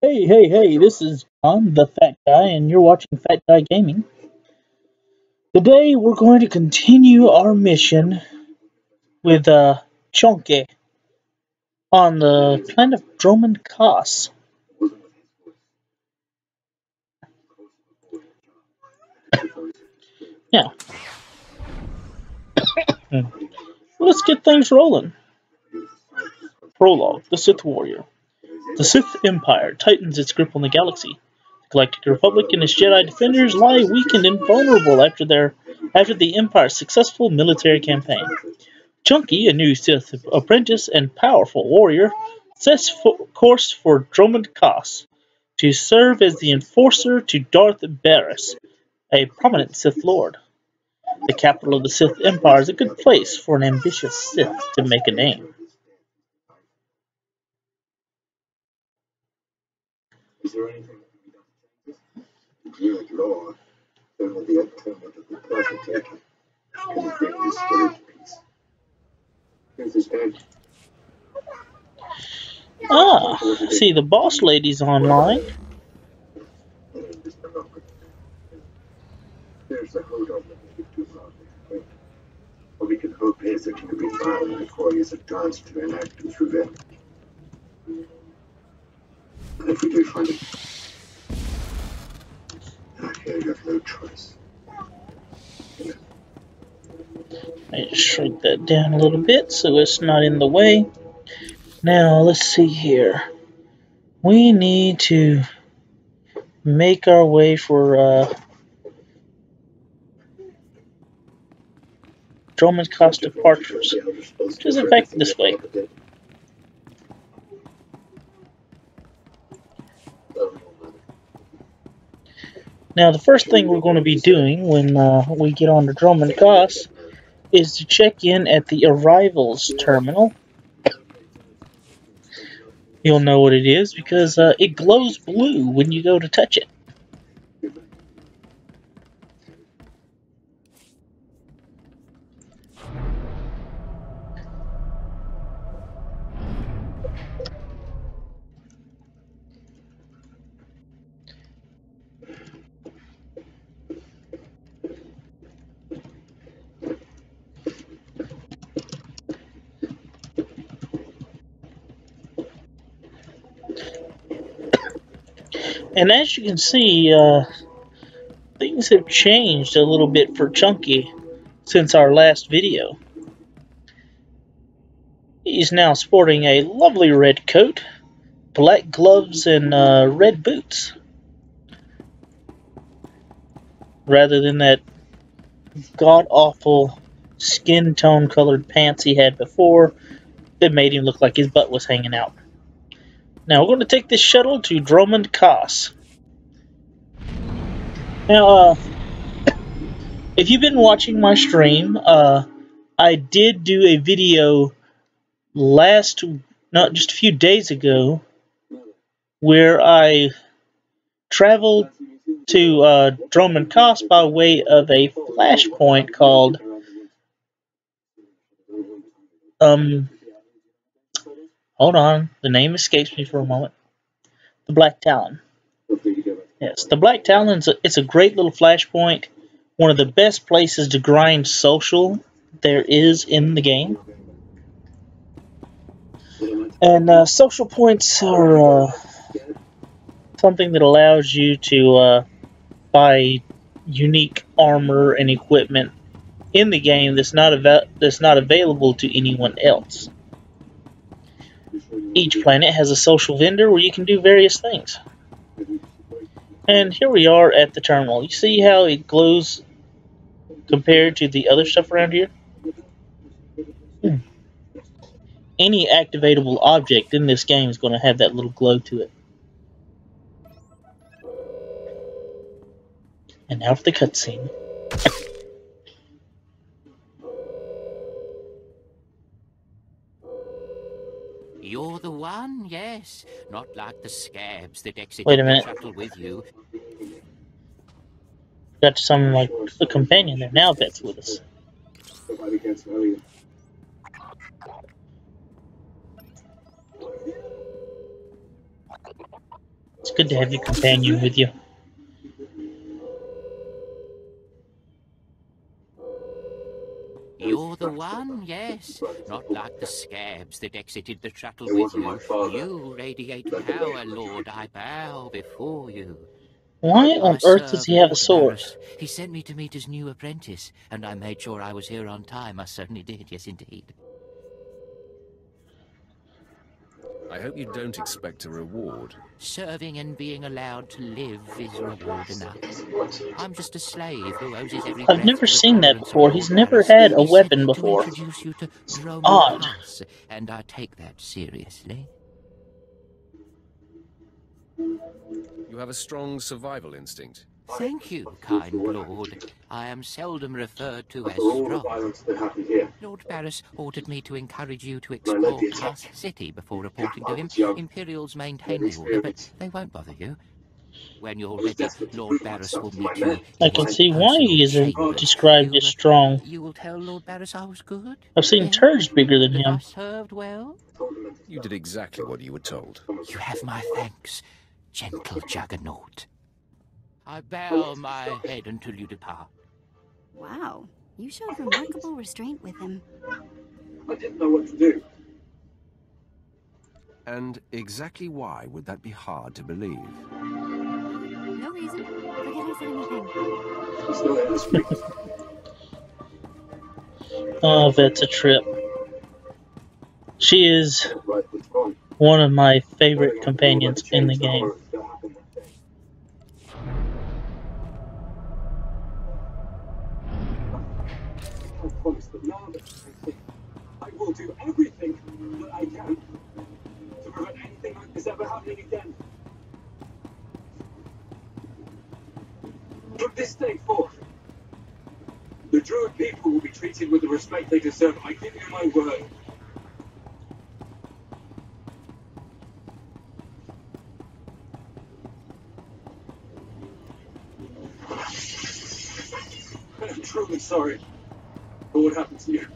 Hey, this is John, the Fat Guy, and you're watching Fat Guy Gaming. Today, we're going to continue our mission with Chonke on the planet of Drummond Koss. Yeah, let's get things rolling. Prologue, the Sith Warrior. The Sith Empire tightens its grip on the galaxy. The Galactic Republic and its Jedi defenders lie weakened and vulnerable after the Empire's successful military campaign. Chunky, a new Sith apprentice and powerful warrior, sets course for Drummond Koss to serve as the enforcer to Darth Barris, a prominent Sith Lord. The capital of the Sith Empire is a good place for an ambitious Sith to make a name. Is there anything that can be done to change this? You at law, then with the outcome of the perfect taking, can you bring this spirit to peace? Here's his head. See, the boss lady's online. There's a hold on the loudly. Or we can hope his that he will be found before he is advanced to enact his revenge. And if we do find him, I fear you have no choice. I just shrink that down a little bit so it's not in the way. Now, let's see here. We need to make our way for Drummond Koss departures, which is in fact this way. Now, the first thing we're going to be doing when we get on to Drummond Koss is to check in at the arrivals terminal. You'll know what it is because it glows blue when you go to touch it. And as you can see, things have changed a little bit for Chunky since our last video. He's now sporting a lovely red coat, black gloves, and red boots, rather than that god-awful skin tone colored pants he had before that made him look like his butt was hanging out. Now, we're going to take this shuttle to Drummond Koss. Now, if you've been watching my stream, I did do a video just a few days ago, where I traveled to Drummond Koss by way of a flashpoint called hold on, the name escapes me for a moment. The Black Talon. Yes, the Black Talon, it's a great little flashpoint. One of the best places to grind social there is in the game. And social points are something that allows you to buy unique armor and equipment in the game that's not available to anyone else. Each planet has a social vendor where you can do various things. And here we are at the terminal. You see how it glows compared to the other stuff around here? Any activatable object in this game is going to have that little glow to it. And now for the cutscene. You're the one, yes. Not like the scabs that exited Wait a minute. the shuttle with you. Got to summon like the companion there. Now Vet's with us. It's good to have your companion with you. You're the one, yes. Not like the scabs that exited the shuttle It with wasn't my you. father. You radiate power, Lord. I bow before you. Why I on earth does serve he have a Lord sword? Barris. He sent me to meet his new apprentice, and I made sure I was here on time. I certainly did, yes indeed. I hope you don't expect a reward. Serving and being allowed to live is reward enough. I'm just a slave who owes his every I've breath never to the seen that tolerance of before. He's Lord never Barris. had a He said weapon to before. introduce you to Dromo Odd. Pass, and I take that seriously. You have a strong survival instinct. Thank you, kind lord. I am seldom referred to as After all the strong. violence that happened here, Lord Barris ordered me to encourage you to I led explore the attack. Task City before reporting to I him. was young, Imperials maintain the order, but inexperienced. they won't bother you. When I you're was ready, desperate to Lord prove Barris myself will to my meet men. you I in can his see why personal he isn't chambers. described as strong. You will tell Lord Barris I was good? I've seen Yeah? turds bigger than That I him. served well? You did exactly what you were told. You have my thanks, gentle Juggernaut. I bow my head until you depart. Wow, you showed remarkable restraint with him. I didn't know what to do. And exactly why would that be hard to believe? No reason. Forget I said anything. I'm still in the streets. Oh, that's a trip. She is Right, it's gone. one of my favorite companions in the game. I promise that none of this will repeat. I will do everything that I can to prevent anything like this ever happening again. From this day forth, the Druid people will be treated with the respect they deserve. I give you my word. I'm truly sorry for what happened to you.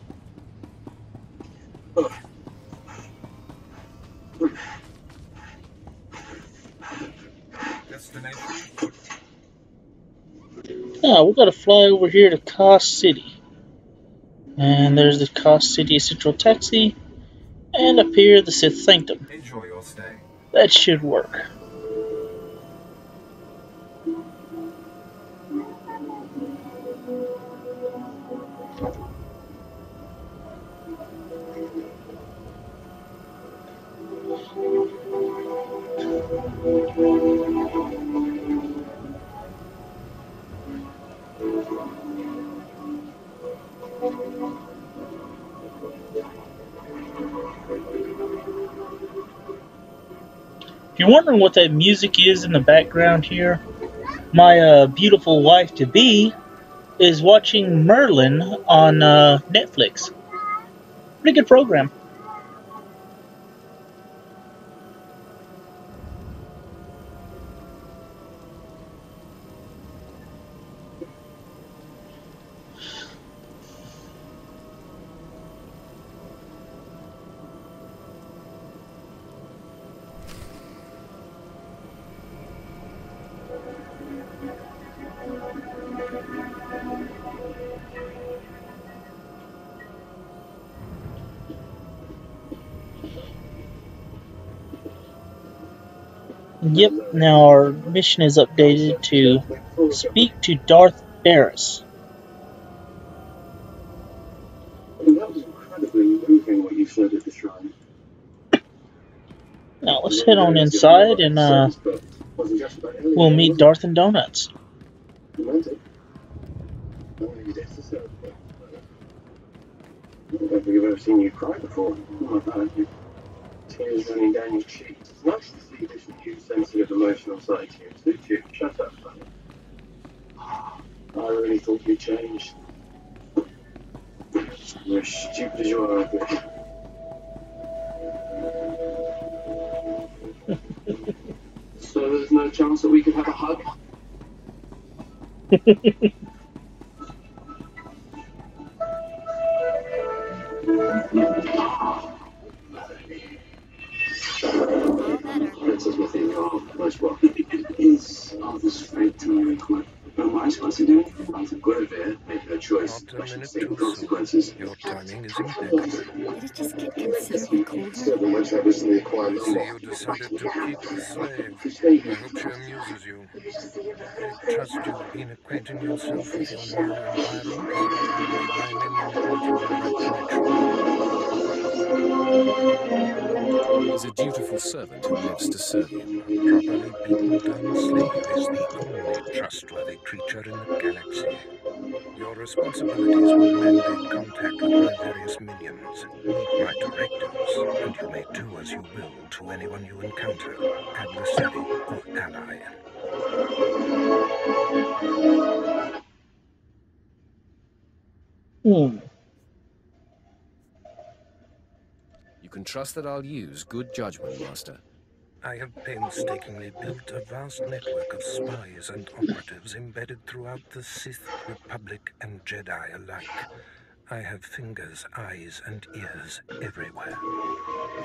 Oh, we gotta fly over here to Cost City. And there's the Cost City Central Taxi. And up here, the Sith Sanctum. Enjoy your stay. That should work. If you're wondering what that music is in the background here, my beautiful wife-to-be is watching Merlin on Netflix. Pretty good program. Yep, now our mission is updated to speak to Darth Barris. That was incredibly moving what you said at the shrine. Now let's head on inside and we'll meet Darth and Donuts. You meant it. I don't think it's necessary. I don't think I've ever seen you cry before. Oh my God, your tears running down your cheeks. It's nice to see this new sensitive, emotional side to you. It suits you. Shut up, buddy. I really thought you changed. You're as stupid as you are, I think. So there's no chance that we could have a hug? All better. Princess within your arm. Nice one. Is Arthur's fate to marry Chloe? Am I supposed to do anything? Arthur Guinevere made her choice. Not a I should minute take the too soon. consequences. Your timing is impeccable. Did it just get considerably colder? Several months I recently acquired I see Lola. you decided to keep the slave. I hope she amuses you. I trust you've been acquainting yourself with your new environment. Did my minion point you in the right direction? He's a dutiful servant who lives to serve you. A properly beaten down slave is the only trustworthy creature in the galaxy. Your responsibilities will mandate contact with my various minions. Meet my directives, and you may do as you will to anyone you encounter, adversary or ally. You can trust that I'll use good judgment, Master. I have painstakingly built a vast network of spies and operatives embedded throughout the Sith, Republic, and Jedi alike. I have fingers, eyes, and ears everywhere.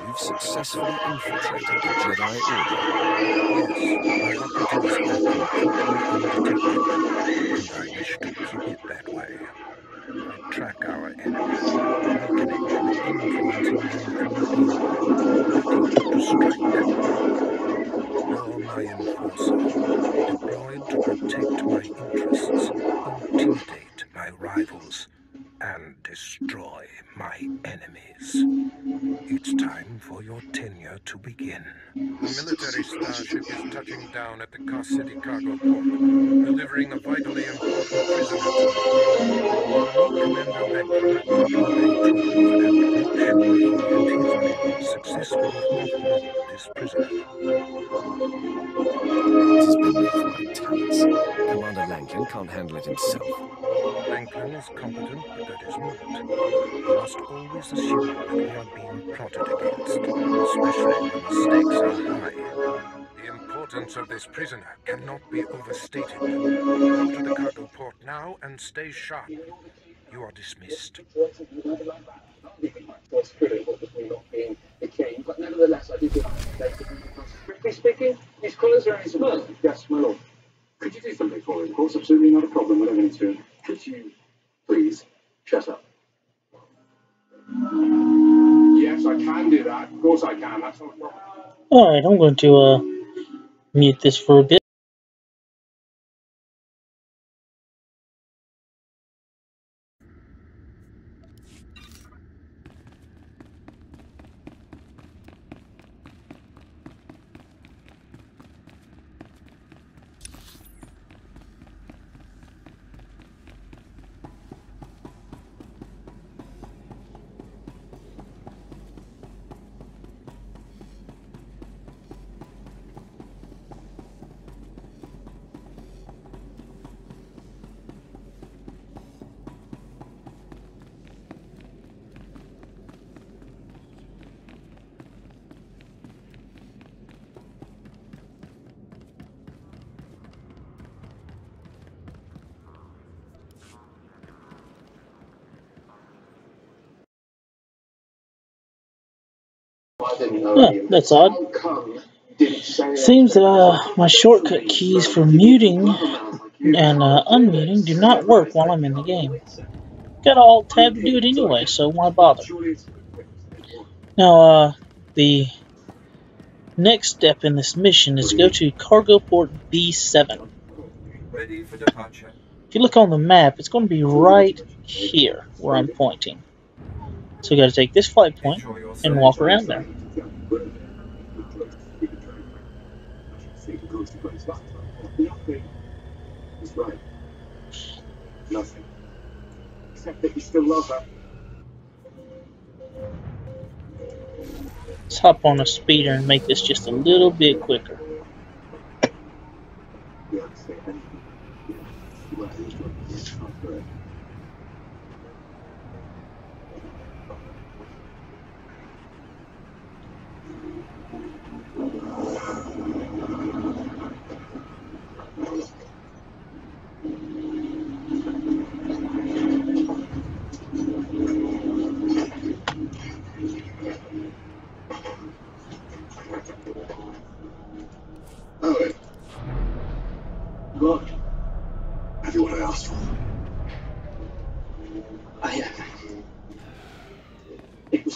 You've successfully infiltrated the Jedi Order. Yes, my operatives are completely undetected, and I wish to keep it that way. I track our enemies, weakening and influencing them from within, waiting to strike. You're my enforcer, deployed to protect my interests, intimidate my rivals, and destroy my enemies. It's time for your tenure to begin. A military starship is touching down at the Cos City cargo port, delivering a vitally important prisoner to me. You'll meet Commander Langton at docking bay 12 and make sure he and his men successfully offload this prisoner. This is beneath my talents. Commander Langton can't handle it himself. Langton is competent, but that isn't it. You must always assume that we are being plotted against, especially when the stakes are high. The importance of this prisoner cannot be overstated. Go to the cargo port now and stay sharp. You are dismissed. Was critical of me not being the king, but nevertheless, I did think strictly speaking, his clothes are in his mouth. Yes, my lord. Could you do something for him? Of course, absolutely not a problem. Whatever needs doing. Could you please shut up? Yes, I can do that. Of course, I can. That's not a problem. All right, I'm going to mute this for a bit. Huh, that's odd. Seems that my shortcut keys for muting and unmuting do not work while I'm in the game. Got Alt Tab to do it anyway, so why bother? Now, the next step in this mission is to go to cargo port B7. Ready for departure. If you look on the map, it's going to be right here where I'm pointing. So you got to take this flight point and walk around there. He's right. Nothing. Except that you still love her. Let's hop on a speeder and make this just a little bit quicker.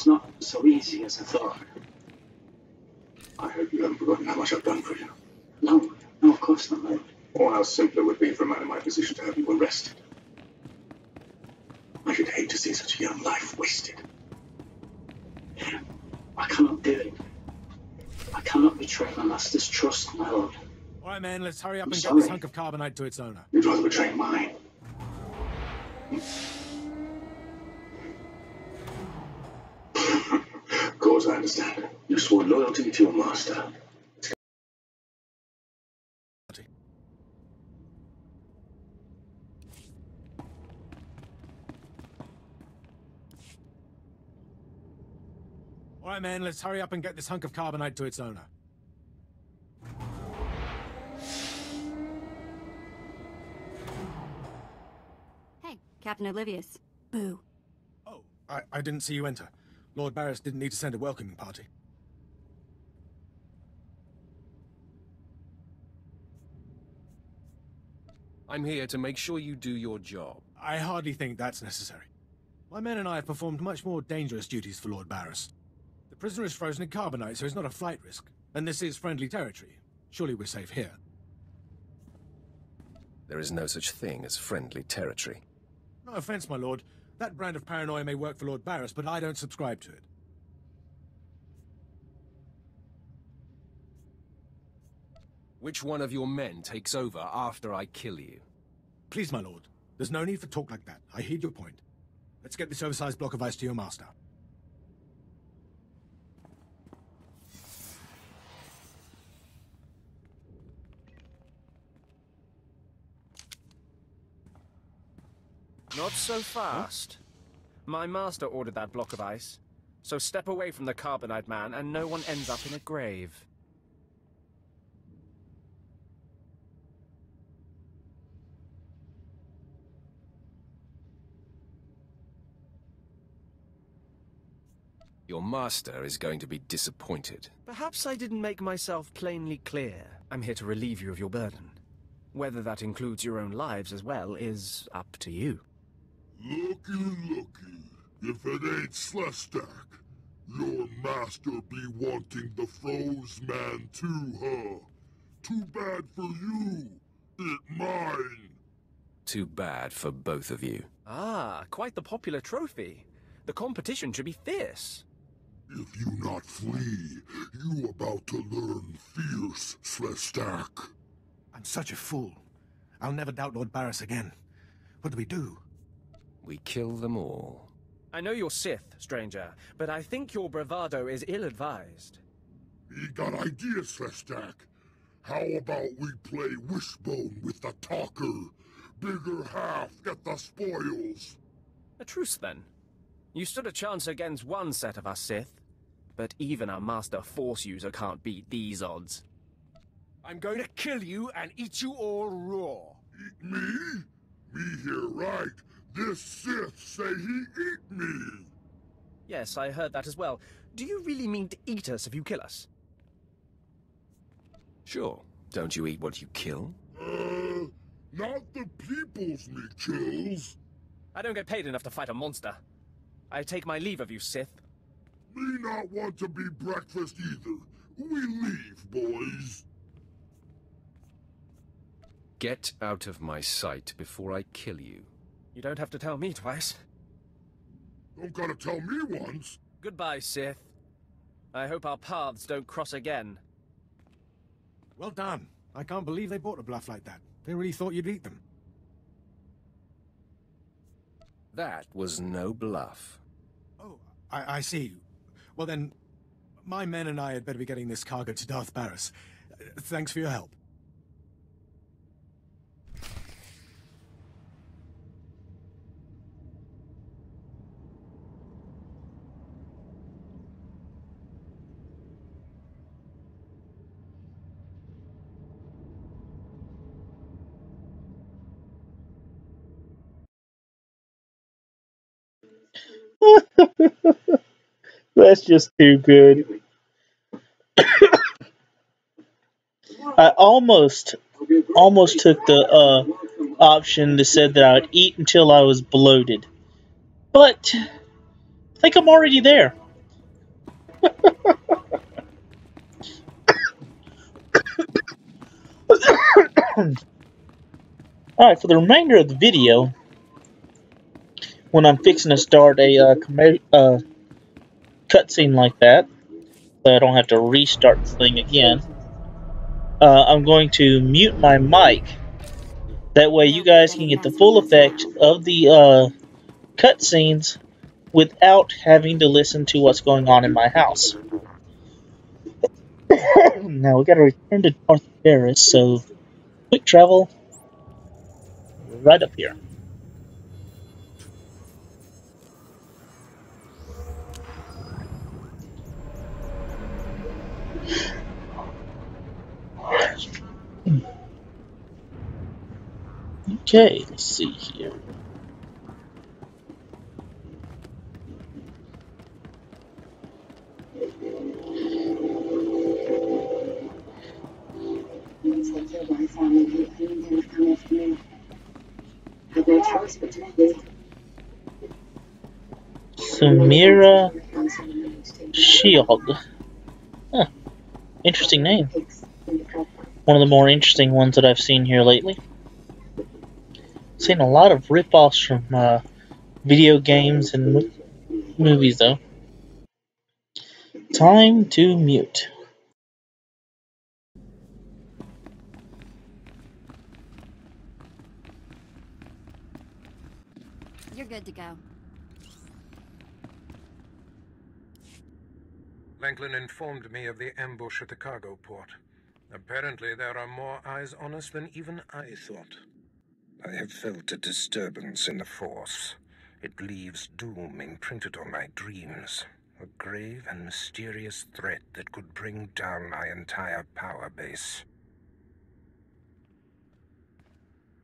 It's not so easy as I thought. I hope you haven't forgotten how much I've done for you. No, of course not, Lord. Or how simple it would be for a man in my position to have you arrested. I should hate to see such a young life wasted. I cannot do it. I cannot betray my master's trust, my lord. All right, man, let's hurry up and get sorry. this hunk of carbonite to its owner. You'd rather betray mine. Of course, I understand. You swore loyalty to your master. All right, man, let's hurry up and get this hunk of carbonite to its owner. Hey, Captain Oblivious. Boo. Oh, I didn't see you enter. Lord Barris didn't need to send a welcoming party. I'm here to make sure you do your job. I hardly think that's necessary. My men and I have performed much more dangerous duties for Lord Barris. The prisoner is frozen in carbonite, so he's not a flight risk. And this is friendly territory. Surely we're safe here. There is no such thing as friendly territory. No offense, my lord. That brand of paranoia may work for Lord Barris, but I don't subscribe to it. Which one of your men takes over after I kill you? Please, my lord. There's no need for talk like that. I heed your point. Let's get this oversized block of ice to your master. Not so fast. My master ordered that block of ice. So step away from the carbonite man and no one ends up in a grave. Your master is going to be disappointed. Perhaps I didn't make myself plainly clear. I'm here to relieve you of your burden. Whether that includes your own lives as well is up to you. Looky. If it ain't SWTOR, your master be wanting the froze man too, huh? Too bad for you. It mine. Too bad for both of you. Ah, quite the popular trophy. The competition should be fierce. If you not flee, you about to learn fierce, SWTOR. I'm such a fool. I'll never doubt Lord Barris again. What do we do? We kill them all. I know you're Sith, stranger, but I think your bravado is ill-advised. He got ideas, SWTOR. How about we play wishbone with the talker? Bigger half get the spoils. A truce, then. You stood a chance against one set of us Sith, but even a master Force user can't beat these odds. I'm going to kill you and eat you all raw. Eat me? Me here right. This Sith say he eat me. Yes, I heard that as well. Do you really mean to eat us if you kill us? Sure. Don't you eat what you kill? Not the people's me kills. I don't get paid enough to fight a monster. I take my leave of you, Sith. Me not want to be breakfast either. We leave, boys. Get out of my sight before I kill you. You don't have to tell me twice. Don't gotta tell me once. Goodbye, Sith. I hope our paths don't cross again. Well done. I can't believe they bought a bluff like that. They really thought you'd eat them. That was no bluff. Oh, I see. Well then, my men and I had better be getting this cargo to Darth Barris. Thanks for your help. That's just too good. I almost took the option that said that I would eat until I was bloated. But I think I'm already there. Alright, for the remainder of the video, when I'm fixing to start a cutscene like that, so I don't have to restart the thing again, I'm going to mute my mic. That way you guys can get the full effect of the cutscenes without having to listen to what's going on in my house. Now we gotta return to Darth Barris, so quick travel right up here. Okay, let's see here. Take your wife on and you didn't come after me. Had no choice but to leave. Samira Shield. Huh. Interesting name. One of the more interesting ones that I've seen here lately. Seen a lot of rip-offs from video games and movies, though. Time to mute. You're good to go. Langlin informed me of the ambush at the cargo port. Apparently there are more eyes on us than even I thought. I have felt a disturbance in the Force. It leaves doom imprinted on my dreams. A grave and mysterious threat that could bring down my entire power base.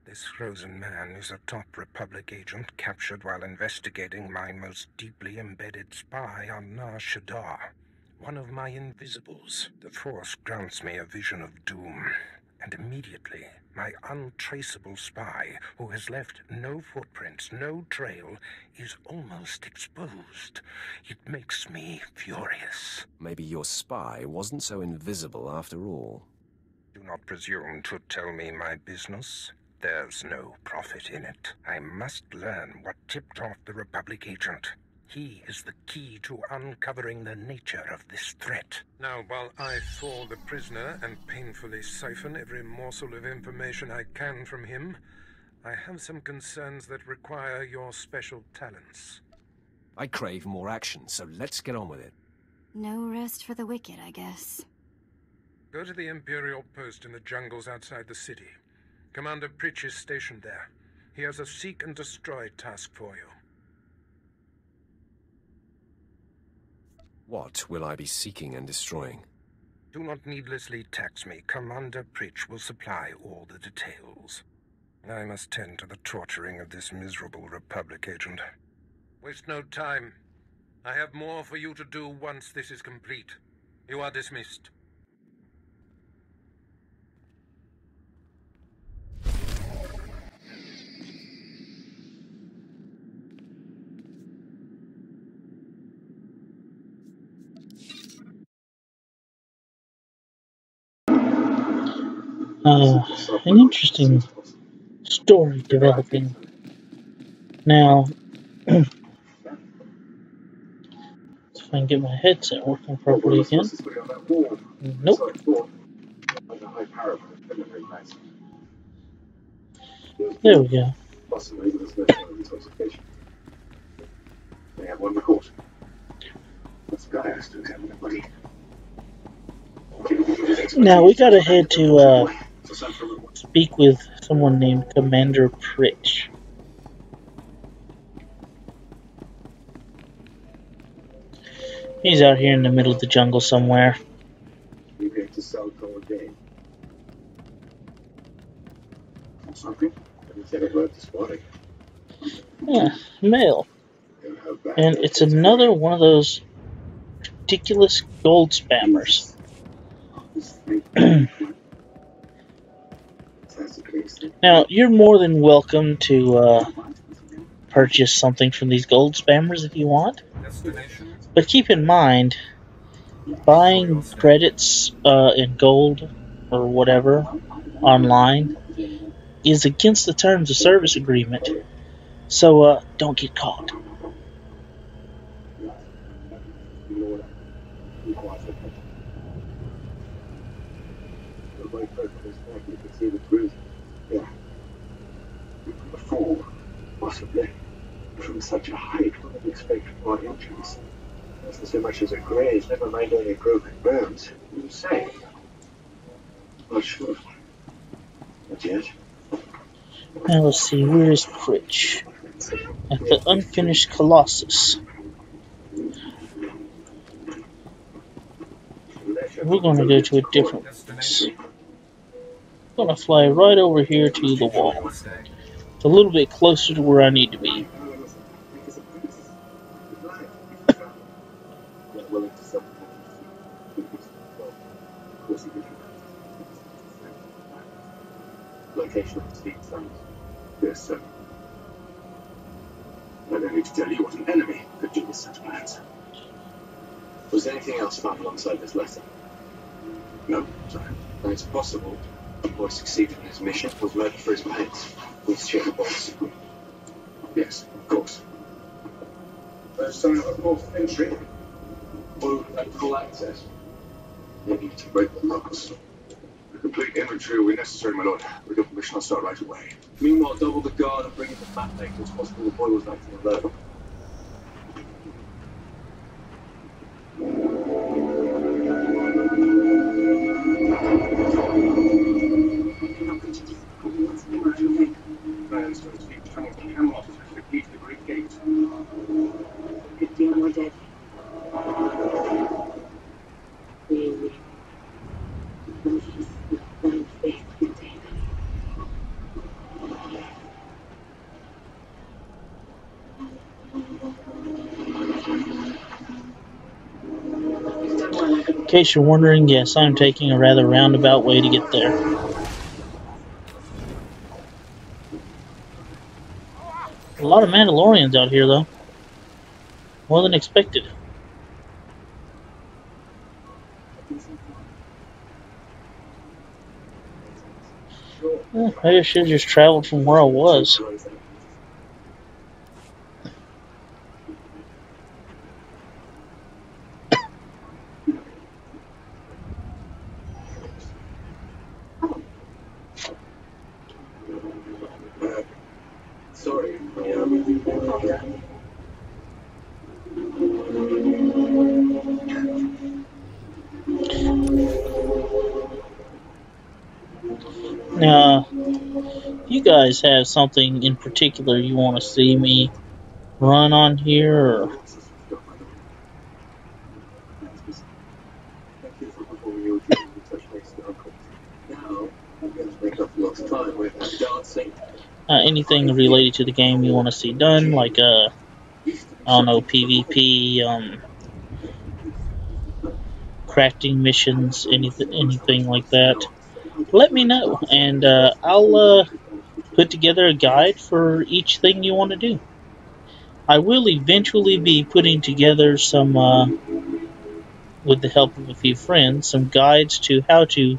This frozen man is a top Republic agent captured while investigating my most deeply embedded spy on SWTOR. One of my invisibles. The Force grants me a vision of doom. And immediately, my untraceable spy, who has left no footprints, no trail, is almost exposed. It makes me furious. Maybe your spy wasn't so invisible after all. Do not presume to tell me my business. There's no profit in it. I must learn what tipped off the Republic agent. He is the key to uncovering the nature of this threat. Now, while I thaw the prisoner and painfully siphon every morsel of information I can from him, I have some concerns that require your special talents. I crave more action, so let's get on with it. No rest for the wicked, I guess. Go to the Imperial post in the jungles outside the city. Commander Pritch is stationed there. He has a seek and destroy task for you. What will I be seeking and destroying? Do not needlessly tax me. Commander Pritch will supply all the details. I must tend to the torturing of this miserable Republic agent. Waste no time. I have more for you to do once this is complete. You are dismissed. An interesting story developing. Now, if I can get my headset working properly again. Nope. There we go. They have one report. This guy has to examine the body. Now we gotta head to speak with someone named Commander Pritch. He's out here in the middle of the jungle somewhere. You came to SWTOR again. Something? I said it worked this morning. Yeah, mail. And it's another one of those ridiculous gold spammers. Now, you're more than welcome to purchase something from these gold spammers if you want. But keep in mind, buying credits in gold or whatever online is against the terms of service agreement. So, don't get caught. From a fall, possibly. From such a height, one would expect more injuries. Nothing so much as a graze, never mind any broken bones. You say? Not sure. Not yet. Now let's see, where is Pritch? At the unfinished Colossus. We're going to go to a different place. I'm going to fly right over here to the wall. It's a little bit closer to where I need to be. Location of the steam suns. Yes, sir. I don't need to tell you what an enemy could do with such plans. Was there anything else found alongside this letter? No, sir. And it's possible the boy succeeded in his mission, was murdered for his pains. With share box. Yes, of course. There's some of a port of entry. Or full access. Maybe to break the locks. A complete inventory will be necessary, my lord. With your permission, I'll start right away. Meanwhile, double the guard and bring in the map next. It's possible the boy was acting alone. Plans to escape tunnel to Camelot to the key to the Great Gate. Could be more deadly. Really. One faith container. In case you're wondering, yes, I'm taking a rather roundabout way to get there. A lot of Mandalorians out here, though. More than expected. Maybe I should have just traveled from where I was. Sorry. Now, if you guys have something in particular you want to see me run on here, or anything related to the game you want to see done, like I don't know, PvP, crafting missions, anything like that, let me know, and I'll put together a guide for each thing you want to do. I will eventually be putting together some, with the help of a few friends, some guides to how to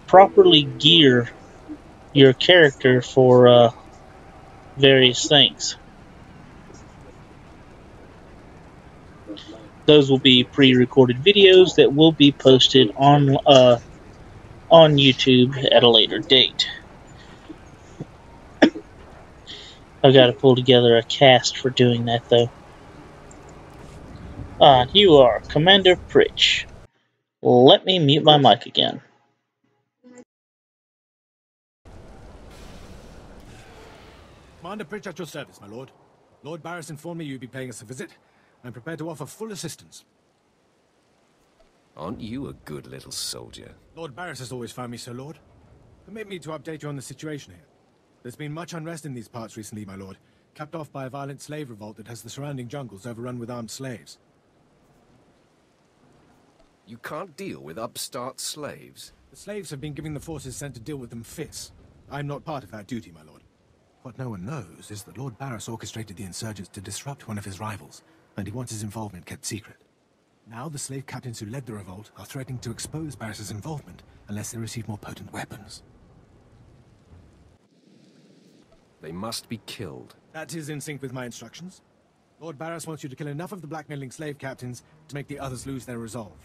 properly gear your character for various things. Those will be pre-recorded videos that will be posted on YouTube at a later date. I've got to pull together a cast for doing that, though. You are Commander Pritch. Let me mute my mic again. Commander Pritch at your service, my lord. Lord Barris informed me you'd be paying us a visit. I'm prepared to offer full assistance. Aren't you a good little soldier? Lord Barris has always found me so, Lord. Permit me to update you on the situation here. There's been much unrest in these parts recently, my lord, capped off by a violent slave revolt that has the surrounding jungles overrun with armed slaves. You can't deal with upstart slaves? The slaves have been giving the forces sent to deal with them fits. I'm not part of that duty, my lord. What no one knows is that Lord Barris orchestrated the insurgents to disrupt one of his rivals, and he wants his involvement kept secret. Now the slave captains who led the revolt are threatening to expose Barris's involvement unless they receive more potent weapons. They must be killed. That is in sync with my instructions. Lord Barras wants you to kill enough of the blackmailing slave captains to make the others lose their resolve.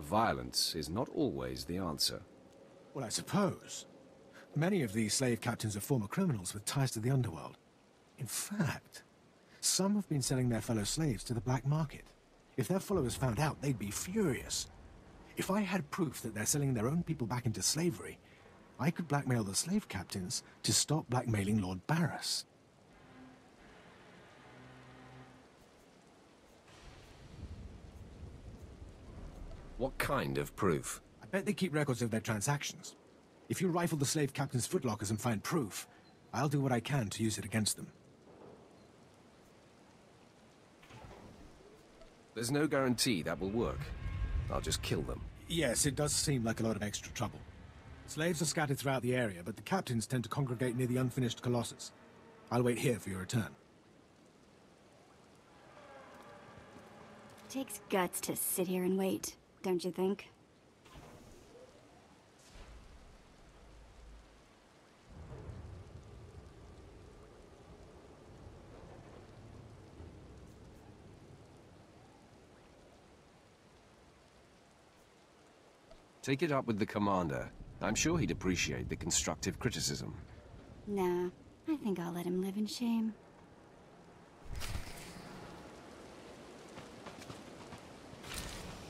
Violence is not always the answer. Well, I suppose. Many of these slave captains are former criminals with ties to the underworld. In fact, some have been selling their fellow slaves to the black market. If their followers found out, they'd be furious. If I had proof that they're selling their own people back into slavery, I could blackmail the slave captains to stop blackmailing Lord Barras. What kind of proof? I bet they keep records of their transactions. If you rifle the slave captains' footlockers and find proof, I'll do what I can to use it against them. There's no guarantee that will work. I'll just kill them. Yes, it does seem like a lot of extra trouble. Slaves are scattered throughout the area, but the captains tend to congregate near the unfinished Colossus. I'll wait here for your return. Takes guts to sit here and wait, don't you think? Take it up with the commander. I'm sure he'd appreciate the constructive criticism. Nah, I think I'll let him live in shame.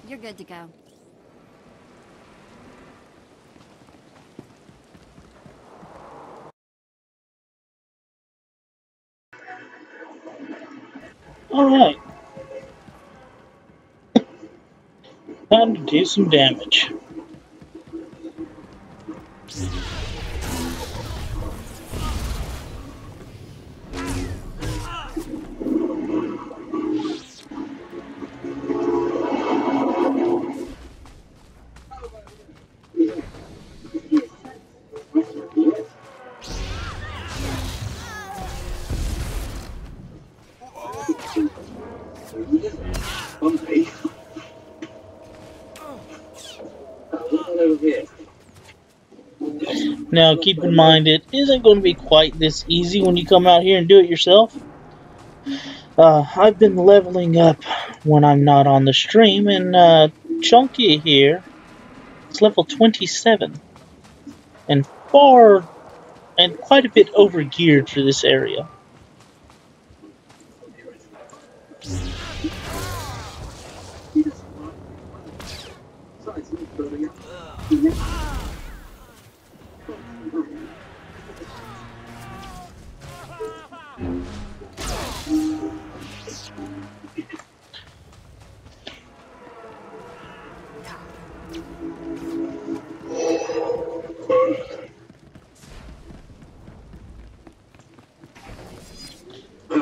You're good to go. Alright. Time to do some damage. Now keep in mind, it isn't going to be quite this easy when you come out here and do it yourself. I've been leveling up when I'm not on the stream, and Chunky here is level 27. And quite a bit over geared for this area.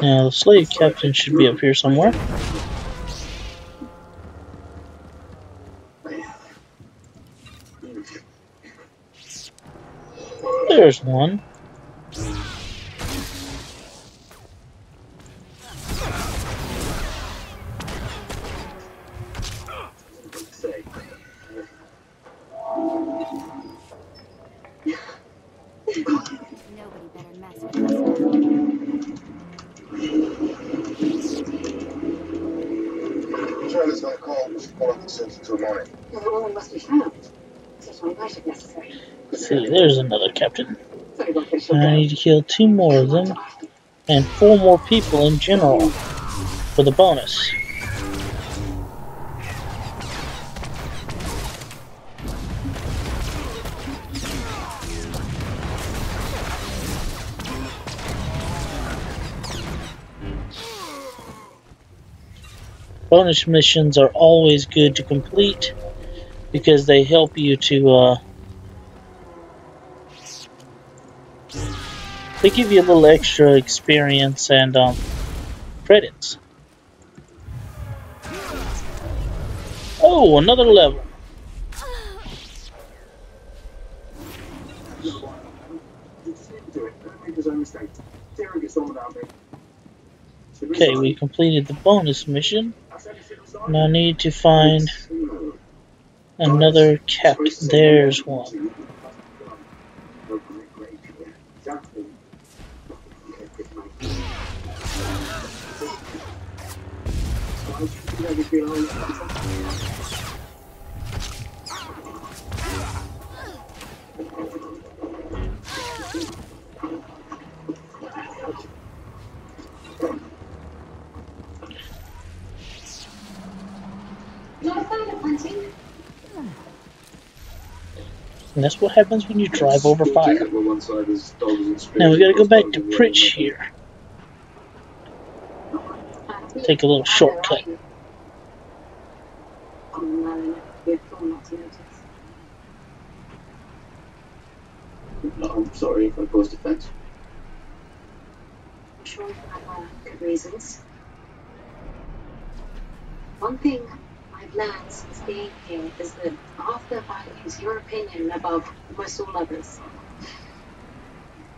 Now, the slave captain should be up here somewhere. There's one. Nobody better mess with us. Charlie's gonna call off the search until morning. The woman must be found. Such one might if necessary. See, there's another captain. I need to kill 2 more of them, and 4 more people in general, for the bonus. Bonus missions are always good to complete because they help you to, they give you a little extra experience and credits. Oh, another level. Okay, we completed the bonus mission. Now I need to find Another captain. There's one. And that's what happens when you drive over fire. Now we gotta go back to Pritch here. Take a little shortcut. I'm sorry if I caused offense. I'm sure you have good reasons. One thing I've learned since being here is that Arthur values your opinion above almost all others.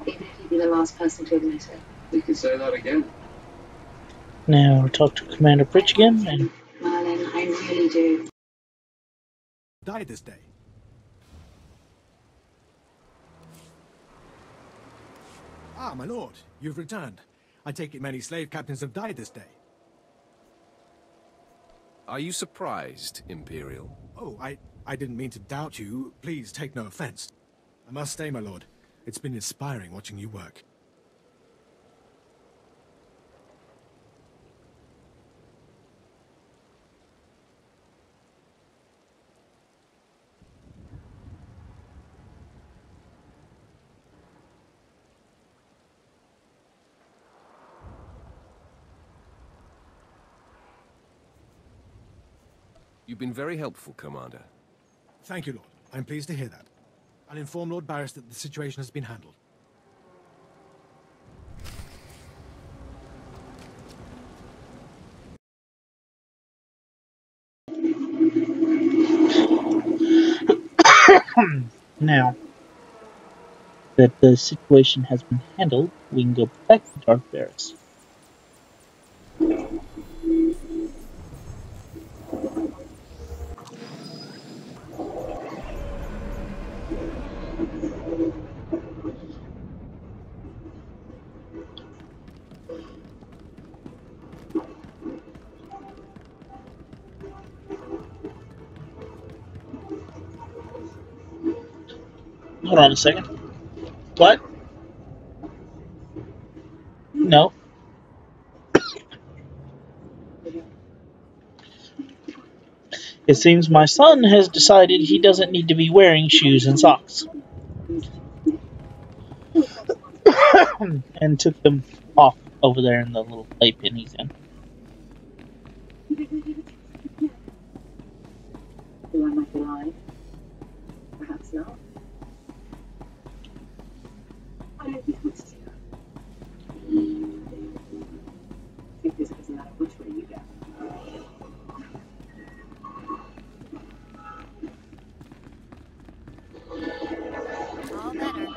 Even if you be the last person to admit it. You can say that again. Now we'll talk to Commander Pritch again. And Merlin, I really do. Died this day. Ah, my lord, you've returned. I take it many slave captains have died this day. Are you surprised, Imperial? Oh, I didn't mean to doubt you. Please take no offense. I must stay, my lord. It's been inspiring watching you work. You've been very helpful, Commander. Thank you, Lord. I'm pleased to hear that. I'll inform Lord Barris that the situation has been handled. now that the situation has been handled, we can go back to Darth Barris. Hold on a second. What? No. It seems my son has decided he doesn't need to be wearing shoes and socks. And took them off over there in the little playpen he's in. Do I might lie? Perhaps not. I don't think much to I think this doesn't matter which way you go. All better.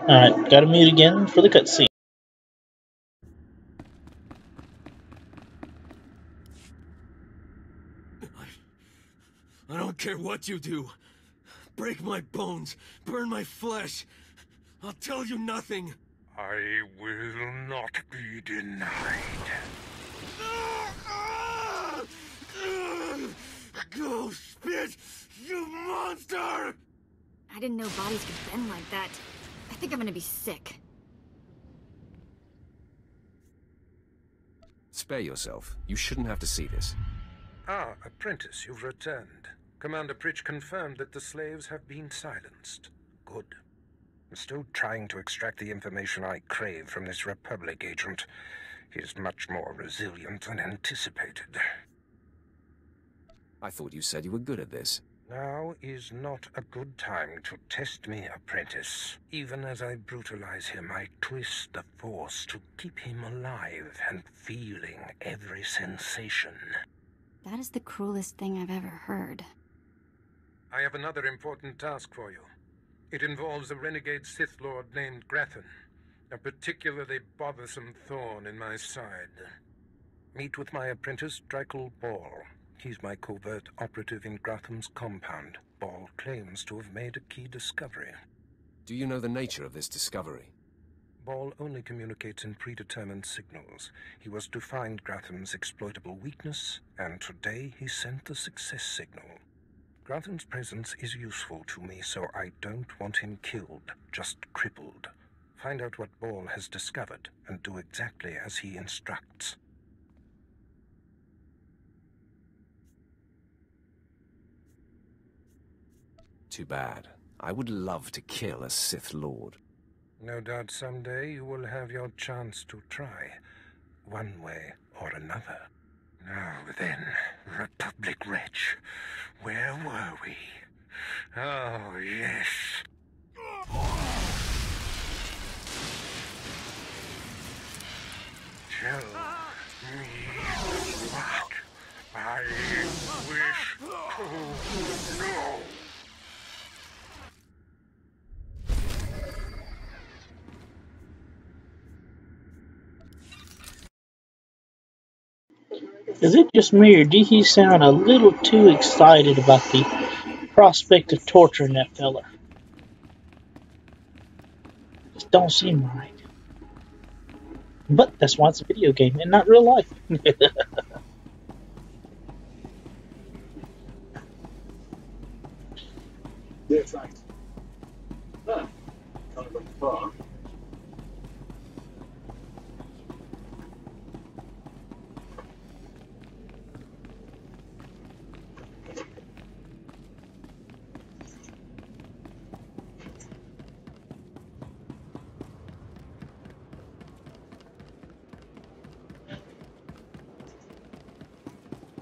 Alright, gotta mute again for the cutscene. I don't care what you do. Break my bones, burn my flesh. I'll tell you nothing. I will not be denied. Go spit, you monster! I didn't know bodies could bend like that. I think I'm gonna be sick. Spare yourself. You shouldn't have to see this. Ah, apprentice, you've returned. Commander Pritch confirmed that the slaves have been silenced. Good. I'm still trying to extract the information I crave from this Republic agent. He is much more resilient than anticipated. I thought you said you were good at this. Now is not a good time to test me, apprentice. Even as I brutalize him, I twist the Force to keep him alive and feeling every sensation. That is the cruelest thing I've ever heard. I have another important task for you. It involves a renegade Sith Lord named Grathan. A particularly bothersome thorn in my side. Meet with my apprentice, Dreikel Ball. He's my covert operative in Gratham's compound. Ball claims to have made a key discovery. Do you know the nature of this discovery? Ball only communicates in predetermined signals. He was to find Gratham's exploitable weakness, and today he sent the success signal. Gratham's presence is useful to me, so I don't want him killed, just crippled. Find out what Ball has discovered, and do exactly as he instructs. Too bad. I would love to kill a Sith Lord. No doubt someday you will have your chance to try, one way or another. Now then, Republic Wretch, where were we? Oh, yes. Tell me what I wish to know. Is it just me, or did he sound a little too excited about the prospect of torturing that fella? Just don't seem right. But that's why it's a video game and not real life. Yeah, thanks. Ah, kind of gone far.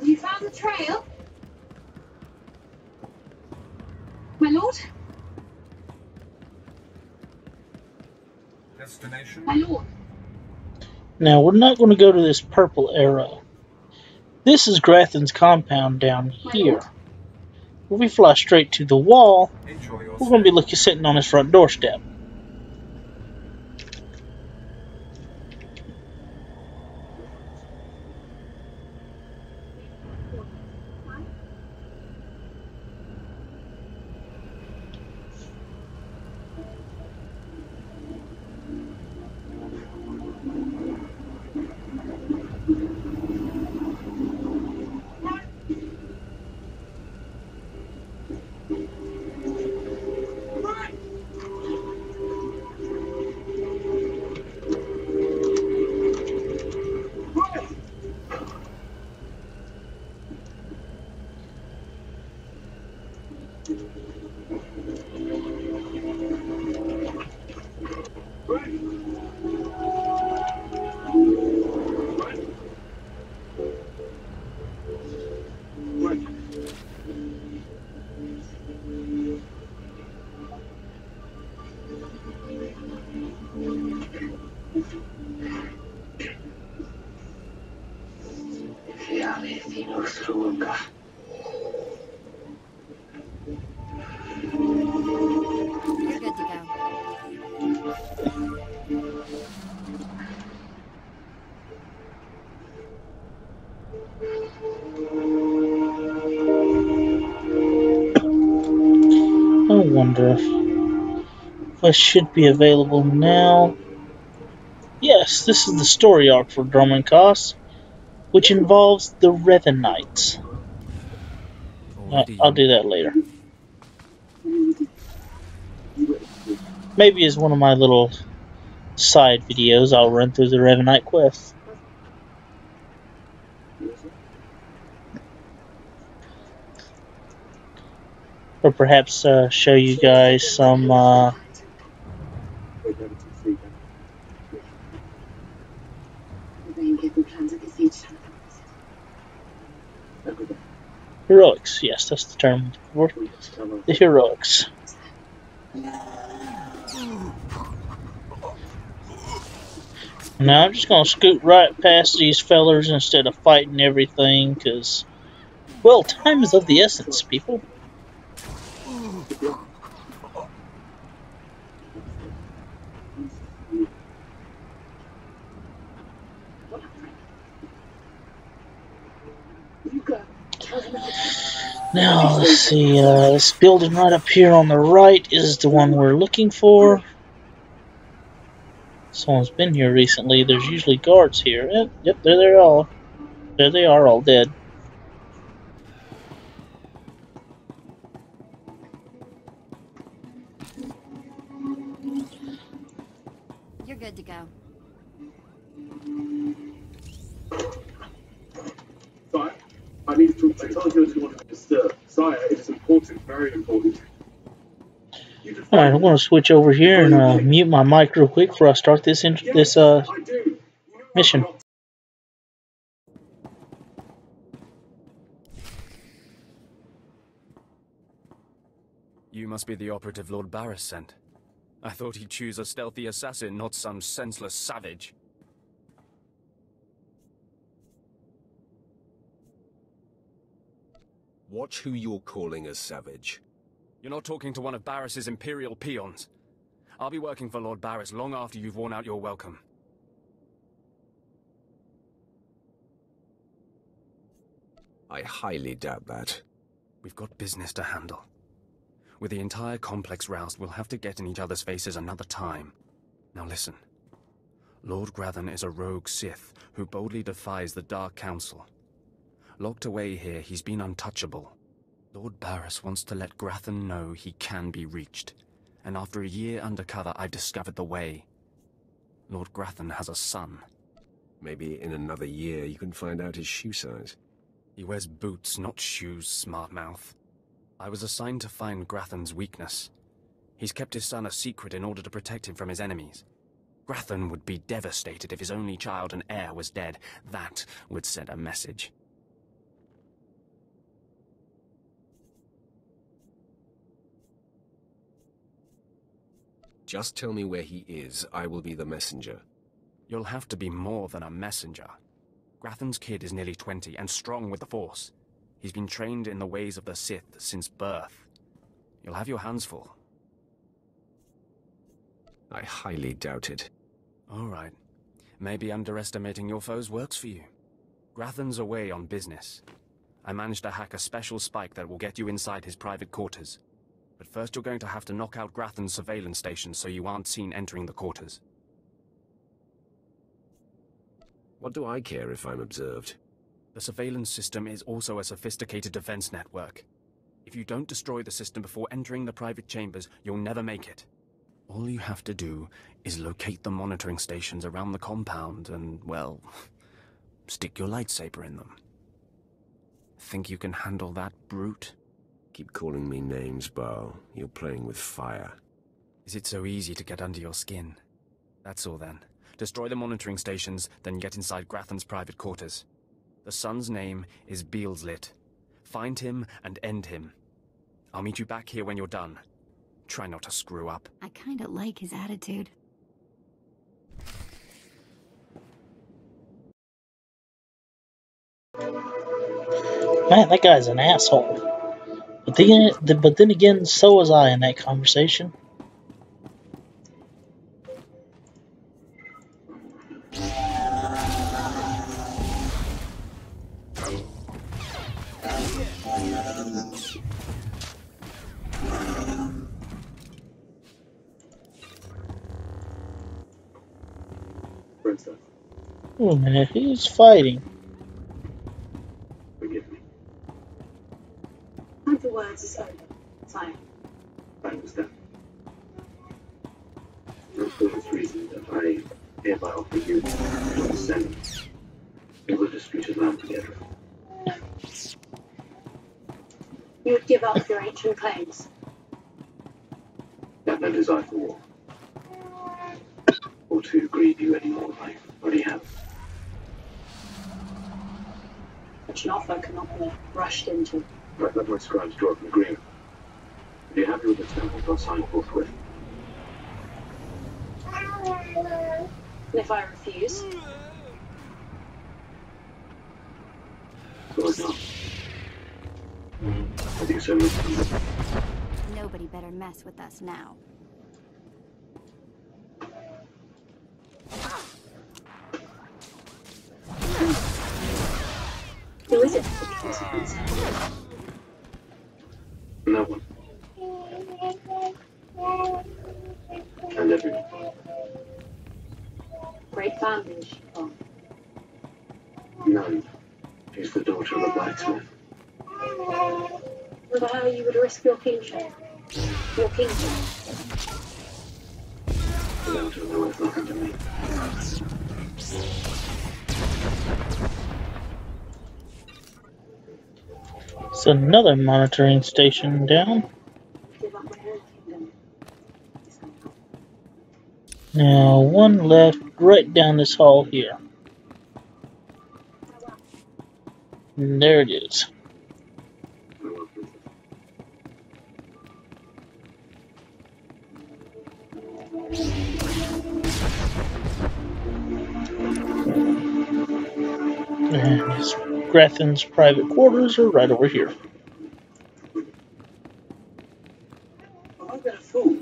You found the trail? My lord? Destination? My lord. Now, we're not going to go to this purple arrow. This is Grathan's compound down here. If we fly straight to the wall, we're going to be sitting on his front doorstep. You're good to go. I wonder if I should be available now. Yes, this is the story arc for Drummond Koss, which involves the Revenites. I'll do that later. Maybe as one of my little side videos, I'll run through the Revenite quest. Or perhaps show you guys some heroics. Yes, that's the term for the heroics. Now I'm just going to scoot right past these fellers instead of fighting everything, because, well, time is of the essence, people. Now, let's see, this building right up here on the right is the one we're looking for. Someone's been here recently. There's usually guards here. Yep, there they are. There they are, all dead. You're good to go. Sire, I need to talk to you. I told you I didn't want to disturb. Sire, it is important, very important. Alright, I'm going to switch over here and mute my mic real quick before I start this mission. You must be the operative Lord Barris sent. I thought he'd choose a stealthy assassin, not some senseless savage. Watch who you're calling a savage. You're not talking to one of Barris's Imperial peons. I'll be working for Lord Barris long after you've worn out your welcome. I highly doubt that. We've got business to handle. With the entire complex roused, we'll have to get in each other's faces another time. Now listen. Lord Grathan is a rogue Sith who boldly defies the Dark Council. Locked away here, he's been untouchable. Lord Barris wants to let Grathan know he can be reached. And after a year undercover, I've discovered the way. Lord Grathan has a son. Maybe in another year you can find out his shoe size. He wears boots, not shoes, smart mouth. I was assigned to find Grathan's weakness. He's kept his son a secret in order to protect him from his enemies. Grathan would be devastated if his only child and heir was dead. That would send a message. Just tell me where he is. I will be the messenger. You'll have to be more than a messenger. Grathan's kid is nearly 20 and strong with the Force. He's been trained in the ways of the Sith since birth. You'll have your hands full. I highly doubt it. All right. Maybe underestimating your foes works for you. Grathan's away on business. I managed to hack a special spike that will get you inside his private quarters. But first you're going to have to knock out Grathan's surveillance station so you aren't seen entering the quarters. What do I care if I'm observed? The surveillance system is also a sophisticated defense network. If you don't destroy the system before entering the private chambers, you'll never make it. All you have to do is locate the monitoring stations around the compound and, well, stick your lightsaber in them. Think you can handle that, brute? Keep calling me names, Bao. You're playing with fire. Is it so easy to get under your skin? That's all then. Destroy the monitoring stations, then get inside Grathan's private quarters. The son's name is Beelslit. Find him and end him. I'll meet you back here when you're done. Try not to screw up. I kinda like his attitude. Man, that guy's an asshole. But then again, so was I in that conversation. Wait a minute, who's fighting? Forgive me. Time for words is over, sire. I understand. And for this reason that I hereby offer you your descent in the disputed land together. You would give up your ancient claims. I have no desire for war. Or to grieve you any more than I already have. Such an offer cannot be rushed into. I've let my scribes draw up an agreement. If you're happy with the terms, I'll sign forthwith. And if I refuse? So I know. I think so. Nobody better mess with us now. Who is it? No one. And everyone. Great family is she from? None. She's the daughter of a blacksmith. Without how you would risk your kingship? Your kingdom? Without her, no one's nothing to me. It's another monitoring station down. Give up my own kingdom. Now, one left right down this hall here. And there it is. And his Grathan's private quarters are right over here. I've been a fool.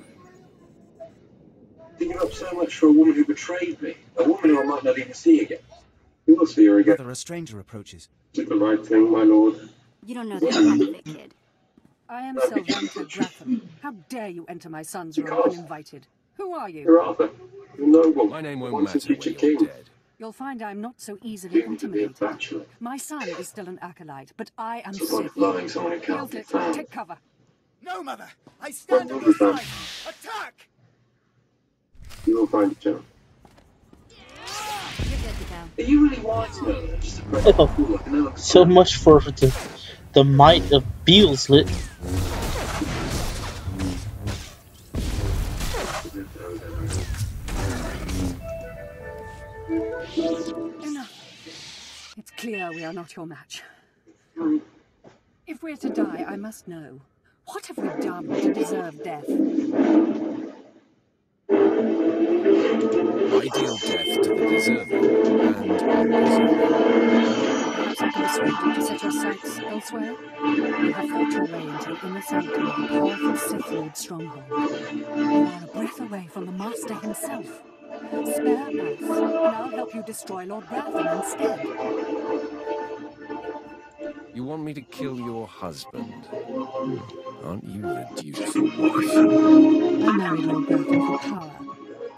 Giving up so much for a woman who betrayed me. A woman who I might not even see again. You will see her again. Brother, a stranger approaches. Is it the right thing, my lord? You don't know the half of it, kid. I am SWTOR Gratham. How dare you enter my son's room uninvited? Who are you? You're Arthur. You know what? My name won't matter when you're dead. You'll find I'm not so easily intimidated. My son is still an acolyte, but I am Sith. Gilflet, take cover. No, Mother! I stand on your side! Attack! You will find a chance. You're good to go. Are you really wise, though? Just Oh, so much for the might of Beelslit. Enough. It's clear we are not your match. If we're to die, I must know. What have we done to deserve death? Ideal death to the deserving and undeserving. Perhaps I can persuade you to set your sights elsewhere? You have fought your way into the inner sanctum of the powerful Sith Lord's stronghold. You are a breath away from the Master himself. Spare us, and I'll help you destroy Lord Gratham instead. You want me to kill your husband? Aren't you the dutiful wife? I married Lord Gratham for power.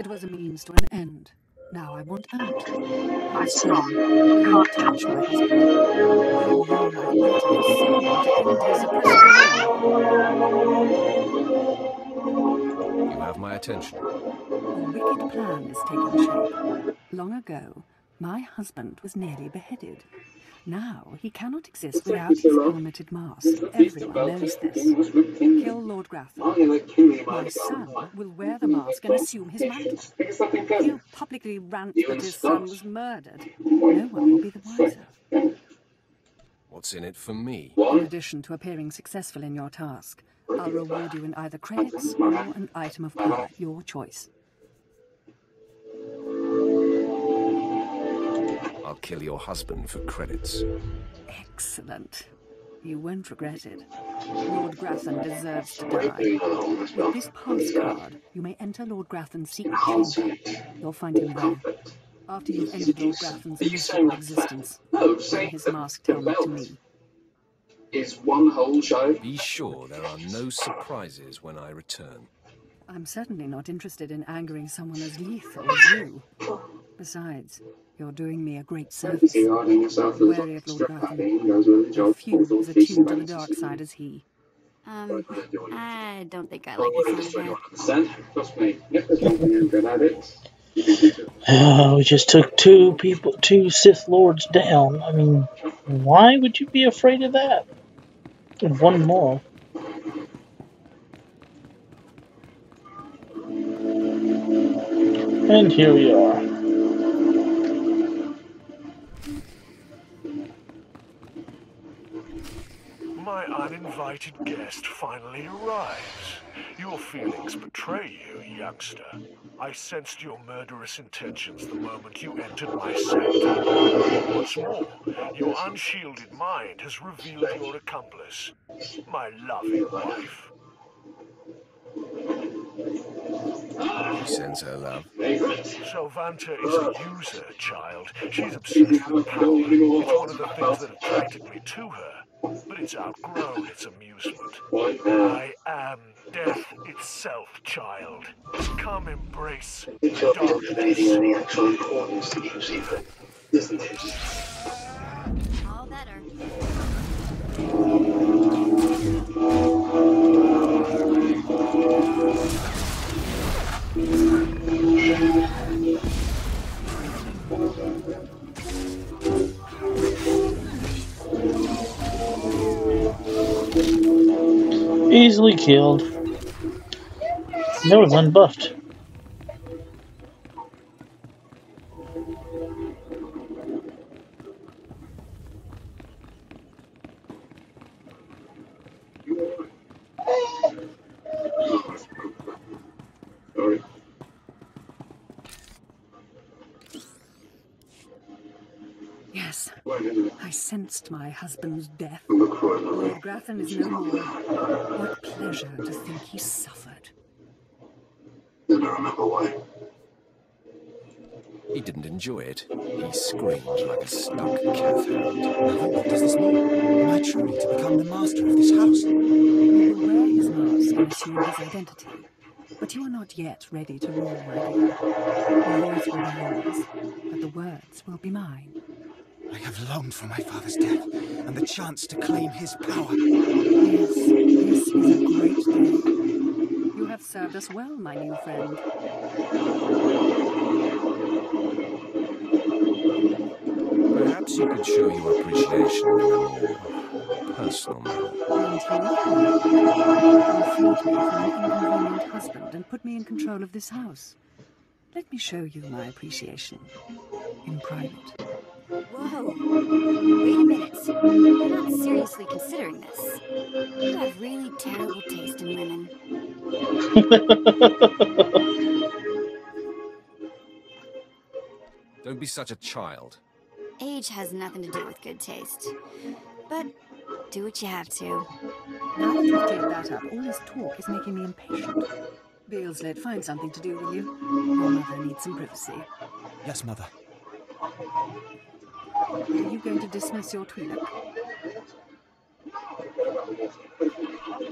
It was a means to an end. Now I want out. I'm strong. Can't touch my husband. How long I've waited for someone to end his oppressive rule. You have my attention. A wicked plan is taking shape. Long ago, my husband was nearly beheaded. Now he cannot exist without his helmeted mask. Everyone knows this. Kill Lord Gratham. My son will wear the mask and assume his mantle. He'll publicly rant that his son was murdered. No one will be the wiser. What's in it for me? In addition to appearing successful in your task, I'll reward you in either credits or an item of power, your choice. I'll kill your husband for credits. Excellent. You won't regret it. Lord Gratham deserves to die. With this postcard, you may enter Lord Gratham's secret chamber. You'll find him there. After you've ended Lord Gratham's miserable existence, bring his masked helmet to me. Is one whole show? Be sure there are no surprises when I return. I'm certainly not interested in angering someone as lethal as you. Besides, you're doing me a great service. Wary of Lord Gratham. A few as attuned to the dark side as he. I don't think I like the sound of that. We just took two Sith Lords down. I mean, why would you be afraid of that? And one more. And here we are. My uninvited guest finally arrives. Your feelings betray you, youngster. I sensed your murderous intentions the moment you entered my sanctum. What's more, your unshielded mind has revealed your accomplice, my loving wife. She sends her love. SWTOR is a user, child. She's obsessed with power. It's one of the things that attracted me to her. But but it's outgrown its amusement. White man. I am death itself, child. Come embrace The the job is debating darkness. any actual importance to keep secret, isn't it? All better. Easily killed. That was unbuffed. Sorry. Yes, I sensed my husband's death. LaCroix. Lord Grafton is no more. What pleasure to think he suffered. Then I remember why. He didn't enjoy it. He screamed like a stuck calfhound. Mother, what does this mean? Am I truly to become the master of this house? You will wear his mask and assume his identity. But you are not yet ready to rule, my dear. The laws will be yours, but the words will be mine. I have longed for my father's death and the chance to claim his power. Yes, this is a great day. You have served us well, my new friend. Perhaps you could show your appreciation in a more personal manner. And here you are. You freed me from an inconvenient husband and put me in control of this house. Let me show you my appreciation in private. Whoa. Wait a minute. You're not seriously considering this. You have really terrible taste in women. Don't be such a child. Age has nothing to do with good taste. But do what you have to. Now that you've cleared that up, all this talk is making me impatient. Beelsled, find something to do, will you? Your mother needs some privacy. Yes, Mother. Are you going to dismiss your Twi'lek?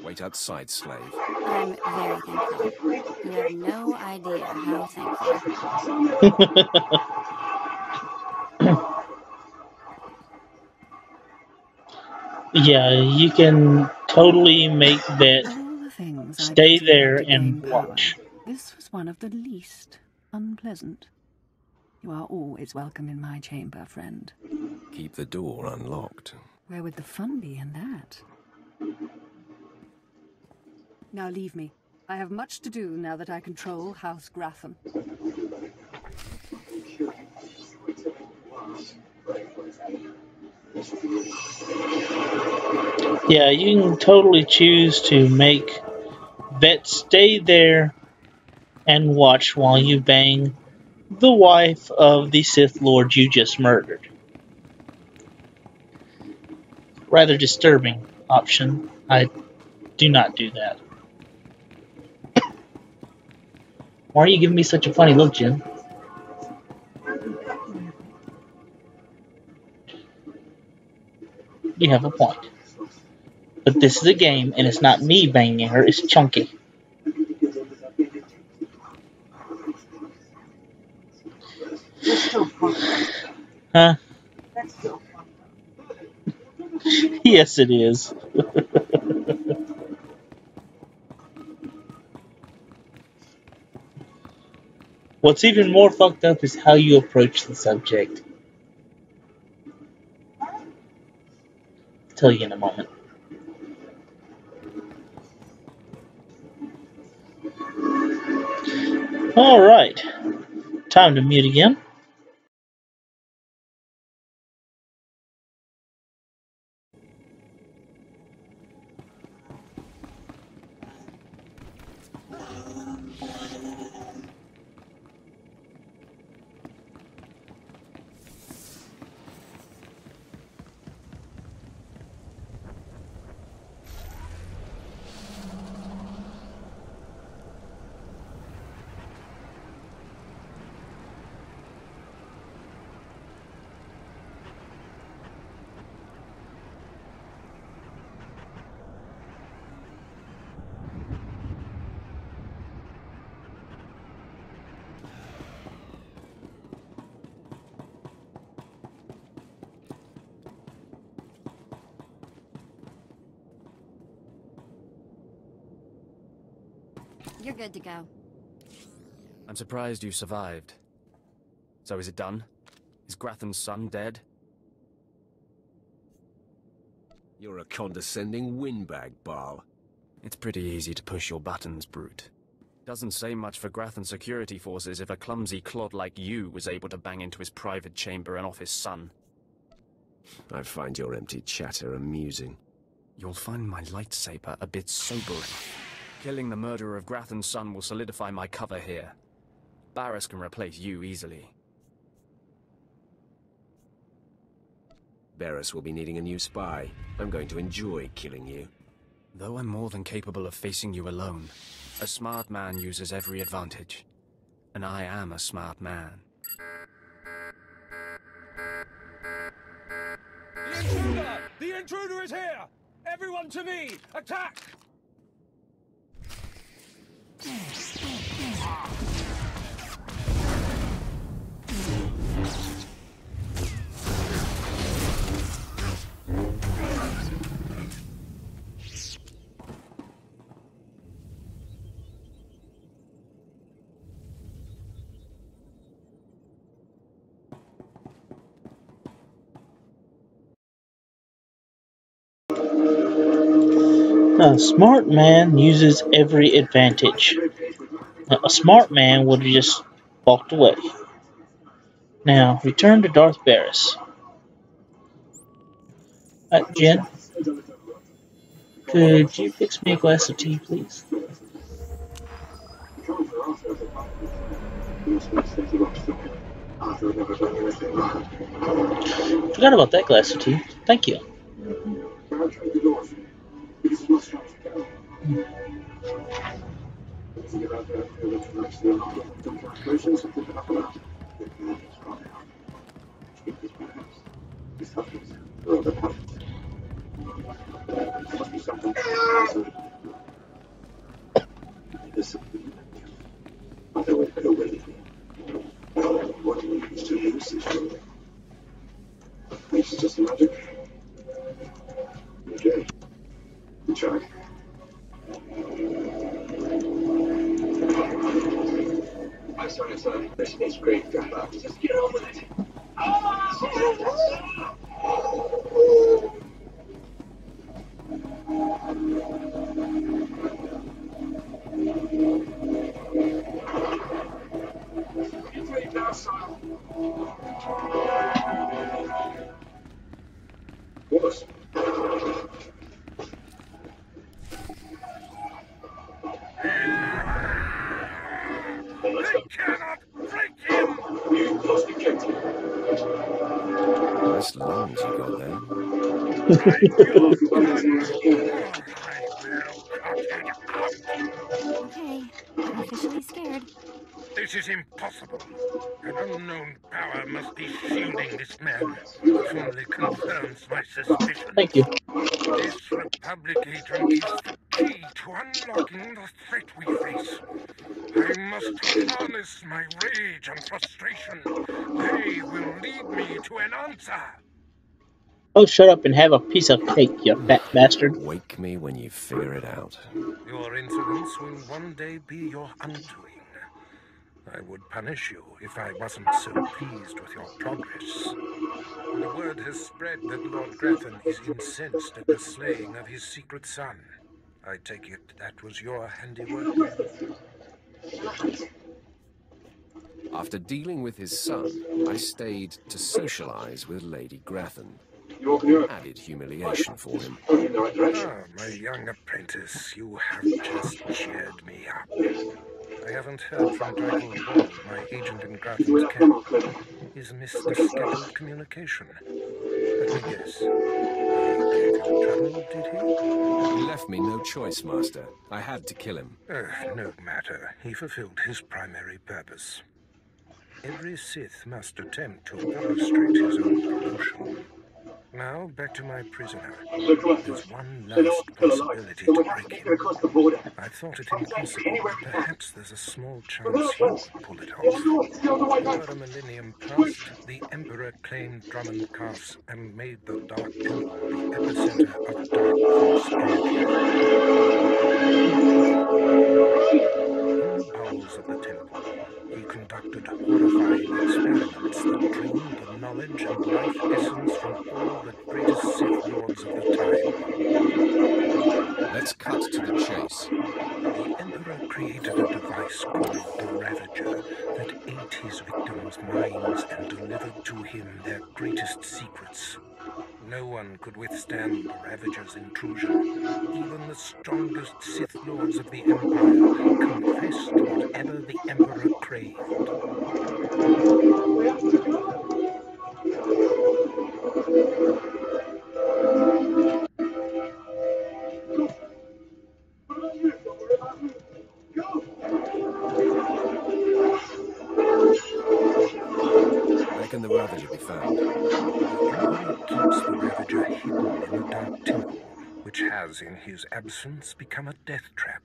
Wait outside, slave. I'm very thankful. You have no idea how thankful. Yeah, you can totally make that All the things stay I've been there to gain and power, watch. this was one of the least unpleasant. You are always welcome in my chamber, friend. Keep the door unlocked. Where would the fun be in that? Now leave me. I have much to do now that I control House Grafton. Yeah, you can totally choose to make Vet stay there and watch while you bang the wife of the Sith Lord you just murdered. Rather disturbing option. I do not do that. Why are you giving me such a funny look, Jim? You have a point. But this is a game, and it's not me banging her, it's Chunky. That's still fun. Huh? That's still fun. Yes, it is. What's even more fucked up is how you approach the subject. I'll tell you in a moment. Alright. Time to mute again. You're good to go. I'm surprised you survived. So is it done? Is Grathan's son dead? You're a condescending windbag, Barl. It's pretty easy to push your buttons, Brute. Doesn't say much for Grathan's security forces if a clumsy clod like you was able to bang into his private chamber and off his son. I find your empty chatter amusing. You'll find my lightsaber a bit sobering. Killing the murderer of Grathan's son will solidify my cover here. Barris can replace you easily. Barris will be needing a new spy. I'm going to enjoy killing you. Though I'm more than capable of facing you alone, a smart man uses every advantage. And I am a smart man. The intruder! The intruder is here! Everyone to me! Attack! A smart man uses every advantage. Now, a smart man would have just walked away. Now, return to Darth Barris. Jen, could you fix me a glass of tea, please? Forgot about that glass of tea. Thank you. It's just magic. Okay. Good try. I'm sorry, son. This is great. Just get on with it. Get ready now, son. What? They cannot break him! You lost the captain. Nice lungs you got there. Okay, I'm officially scared. This is impossible. An unknown power must be shielding this man. It only confirms my suspicion. Thank you. This Republic agent is the key to unlocking the threat we face. I must harness my rage and frustration. They will lead me to an answer. Oh, shut up and have a piece of cake, you fat bastard. Wake me when you figure it out. Your insolence will one day be your undoing. I would punish you if I wasn't so pleased with your progress. The word has spread that Lord Grathan is incensed at the slaying of his secret son. I take it that was your handiwork? After dealing with his son, I stayed to socialize with Lady Grathan. Added humiliation for him. Ah, my young apprentice, you have just cheered me up. I haven't heard from Michael Ball, my agent in Grathan's camp. He's missed the scheduled communication. Let me guess. He gave you trouble, did he? He left me no choice, Master. I had to kill him. No matter. He fulfilled his primary purpose. Every Sith must attempt to orchestrate his own promotion. Now, back to my prisoner. There's one last possibility to break him. I thought it impossible, but perhaps there's a small chance he could pull it off. Over a millennium past, the Emperor claimed Drummond Castle and made the Dark Temple the epicenter of Dark Force energy. conducted horrifying experiments that drained the knowledge and life essence from all the greatest Sith Lords of the time. Let's cut to the chase. The Emperor created a device called the Ravager that ate his victims' minds and delivered to him their greatest secrets. No one could withstand the Ravager's intrusion. Even the strongest Sith Lords of the Empire confessed whatever the Emperor craved. Where can the Ravager be found? The Emperor keeps the Ravager hidden in a dark temple, which has, in his absence, become a death trap.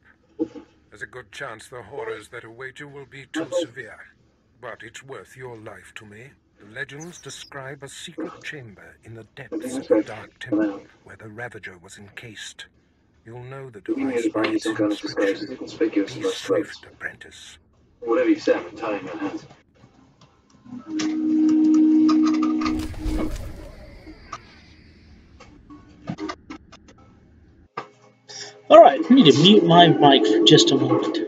There's a good chance the horrors that await you will be too severe. But it's worth your life to me. The legends describe a secret chamber in the depths of the dark temple where the Ravager was encased. You'll know the device by its inscription. Be swift, apprentice. Whatever you say, I'm tying your hands. Alright, I need to mute my mic for just a moment.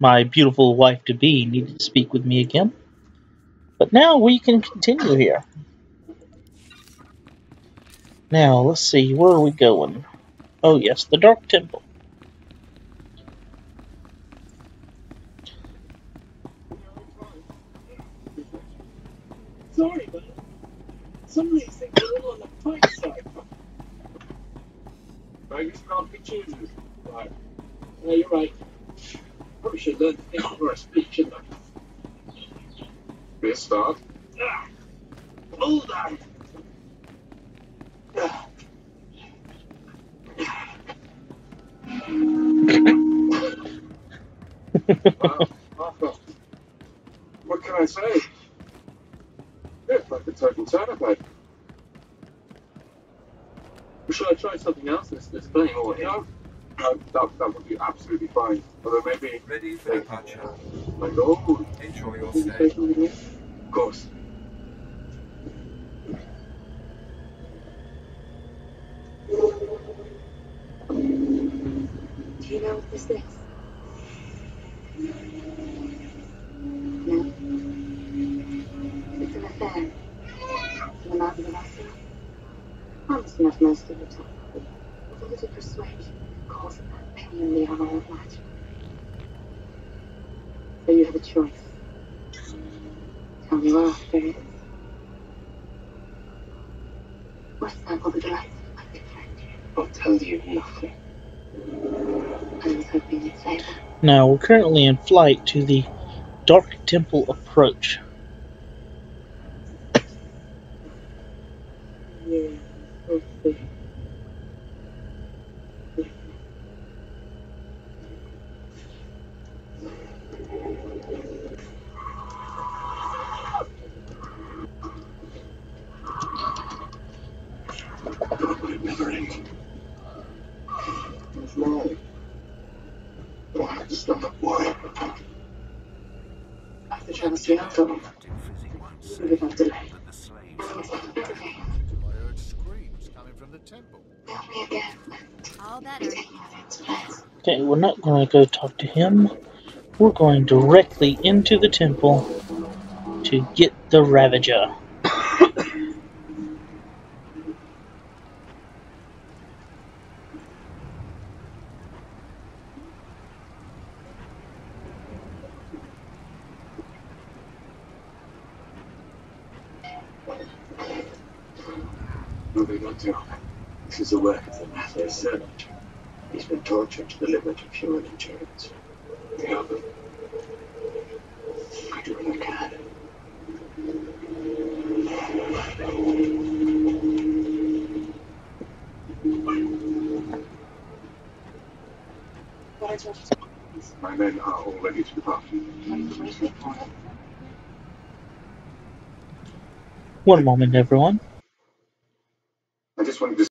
My beautiful wife-to-be needed to speak with me again. But now we can continue here. Now, let's see, where are we going? Oh yes, the Dark Temple. Sorry, man. Some of these things are all on the tight side. I guess can't be choosers. Right. Yeah, you're right. Probably should learn to think before I speak, shouldn't I? Be a start. Hold on. Wow, half-off. What can I say? It's like a total turnip. Should I try something else? There's plenty more here. No, that would be absolutely fine. Although maybe... Ready for departure. Like, oh... Enjoy your stay. Of course. Do you know what this is? No. It's an affair. From the mountains of Oslo. Honest enough most of the time. With a little persuasion, cause of that pain in the hour of light. So you have a choice. Tell me what after it is. Or sample the delights of my friend. I'll tell you nothing. I was hoping you'd say that. Now, we're currently in flight to the Dark Temple approach. Yeah, let's see. God, would it never end? What's wrong? Oh, I have to stop. Why? I have to travel to Seattle. Without delay. I heard screams coming from the temple. Tell me again. All better. Okay, we're not going to go talk to him. We're going directly into the temple to get the Ravager. Moving on to this is the work of the Mather's servant. He's been tortured to the limit of human endurance. The other, I do what I can. What I told you to My men are all ready to depart. One moment, everyone. I just wanted to.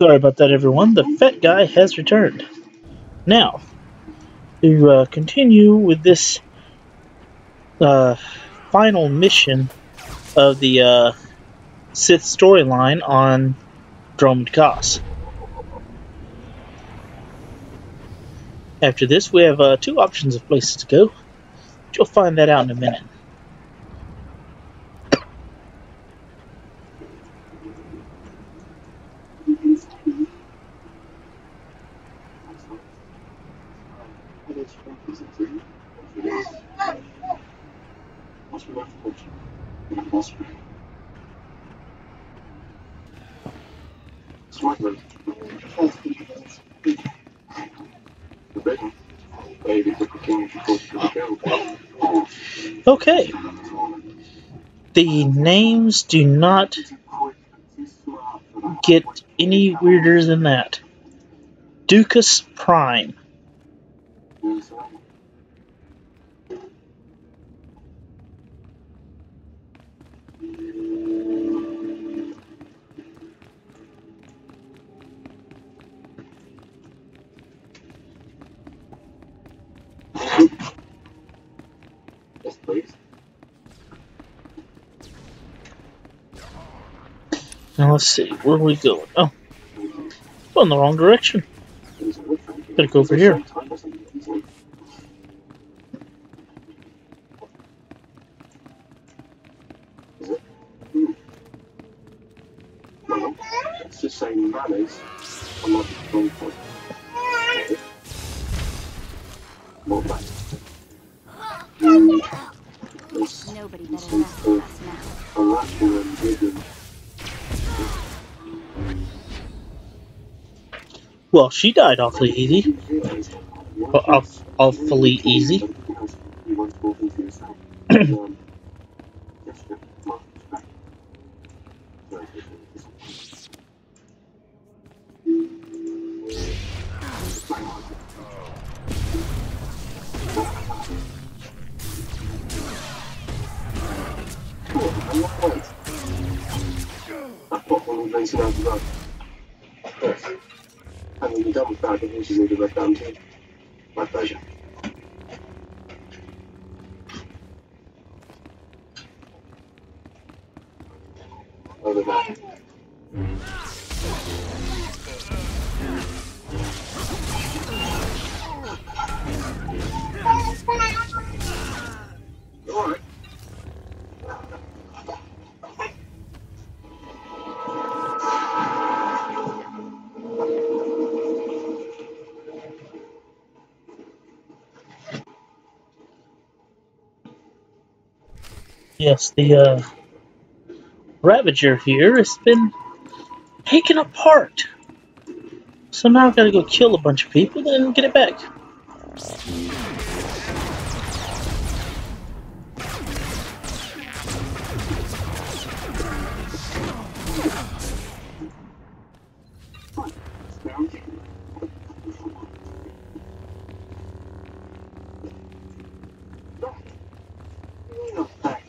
Sorry about that, everyone. The fat guy has returned. Now, to continue with this final mission of the Sith storyline on Dromund Kaas. After this, we have 2 options of places to go. But you'll find that out in a minute. Okay. The names do not get any weirder than that. Ducus Prime. Yes, please. Now let's see, where are we going? Oh, going the wrong direction. Gotta go over here. It's just saying manners. I'm not going for it. More back. Nobody better than us now. Well, she died awfully easy. Awfully easy. And when you're done with that, the horses will be left down too. My pleasure. Over there. Alright. Yes, the Ravager here has been taken apart. So now I've got to go kill a bunch of people, then get it back.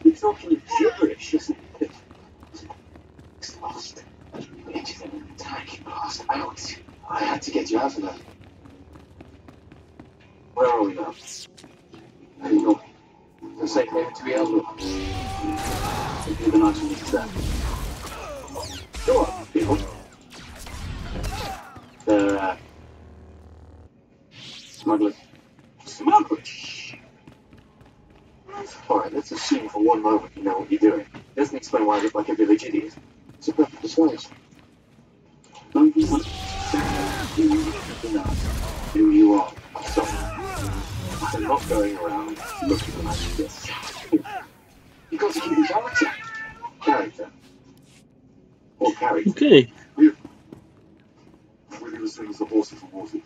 It's awfully gibberish, isn't it? It's lost. It's an attack. Lost out. I had to get you out of there. Where are we now? I don't know. The safe haven to be elder. It'd be the nice one to that. Go on, people. Smugglers. Smugglers? Alright, let's assume for one moment you know what you're doing. It doesn't explain why I look like a village idiot. It's a perfect disguise. Don't you want to say who you are? So, I'm not going around looking like this. You've got to keep your character. Character. Or character. Okay. Really the same as the horses and horses.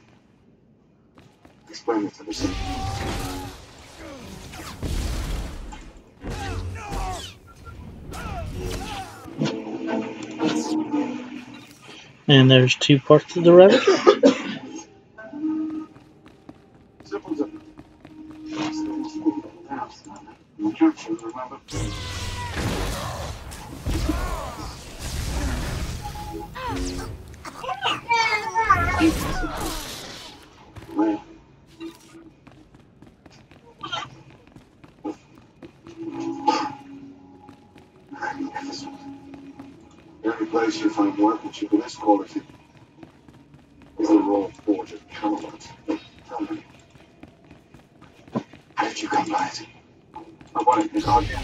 Explain it to me. And there's 2 parts of the Ravager. Every place you find workmanship of this quality is the raw forge of Camelot. Tell me, light. I wanted to guard you.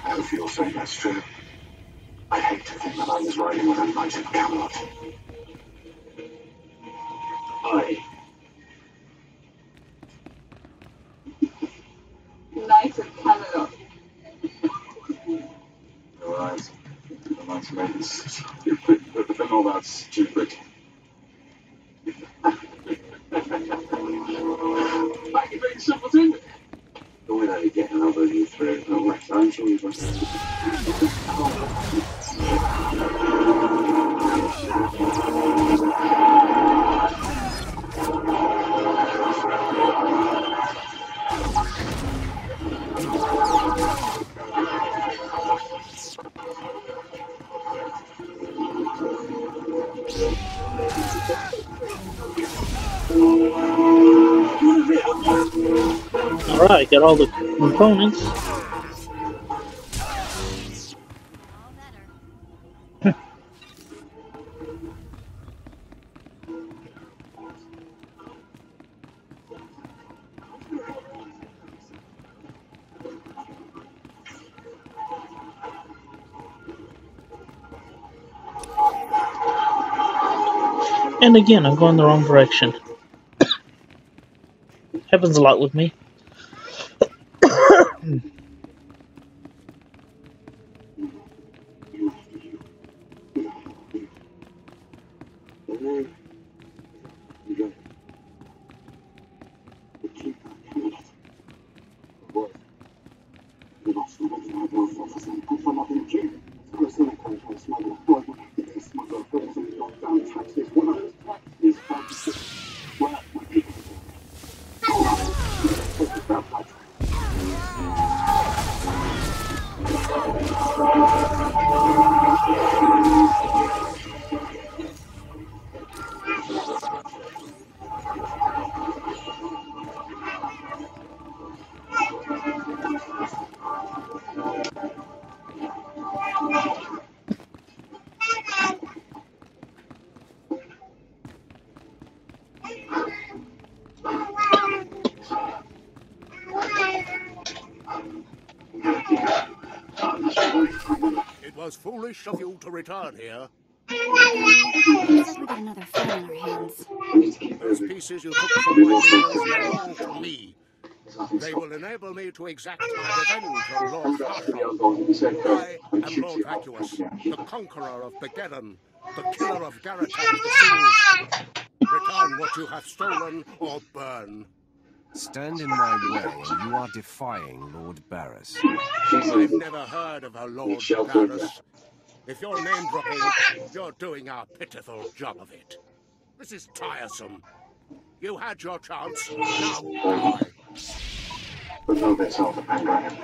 I hope you'll say that's true. I hate to think that I was riding with a knight of Camelot. Knight of Camelot. Your eyes. The knights made it stupid. They're not that stupid. I can make simpleton. The way that you get another you through the next I'm sure you've Alright, got all the components. And again, I'm going the wrong direction. Happens a lot with me. It was foolish of you to return here. Looks like we got another fight on our hands. Those pieces you took from my minions belong to me. They will enable me to exact my revenge on Lord Farshon. I am Lord Vacuous, the conqueror of Begeddon, the killer of Garatak the Seals. Return what you have stolen, or burn. Stand in my way, and you are defying Lord Barris. I've never heard of a Lord Barris. If you're name-dropping, you're doing a pitiful job of it. This is tiresome. You had your chance, now die. But no, that's all the background.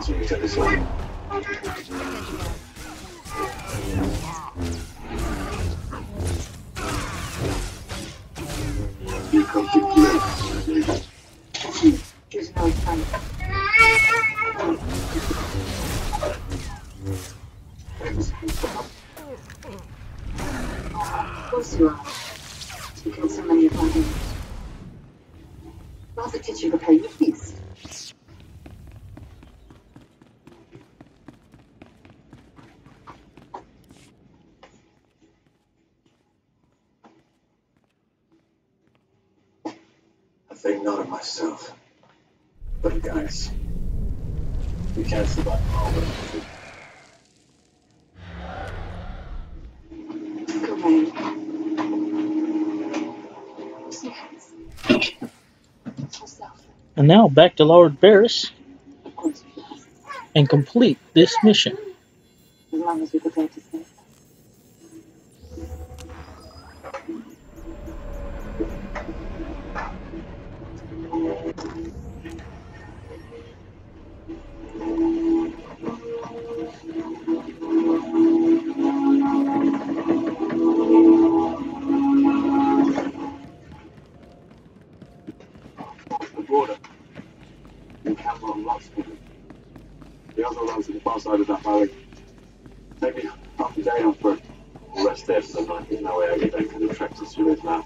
See each other soon. You come to play. There's no time. Of course you are. You killed so many of my enemies. Rather teach you to pay your fees. I think not of myself, but of guys. We can't survive all of it. Go away. And now back to Lord Barris and complete this mission. As long as you're prepared to stay. The border. In Camelot got lots of them. The other ones at the far side of that valley. Maybe half a day off for we'll rest there for the night. There's no way I get back to the tractors through this map.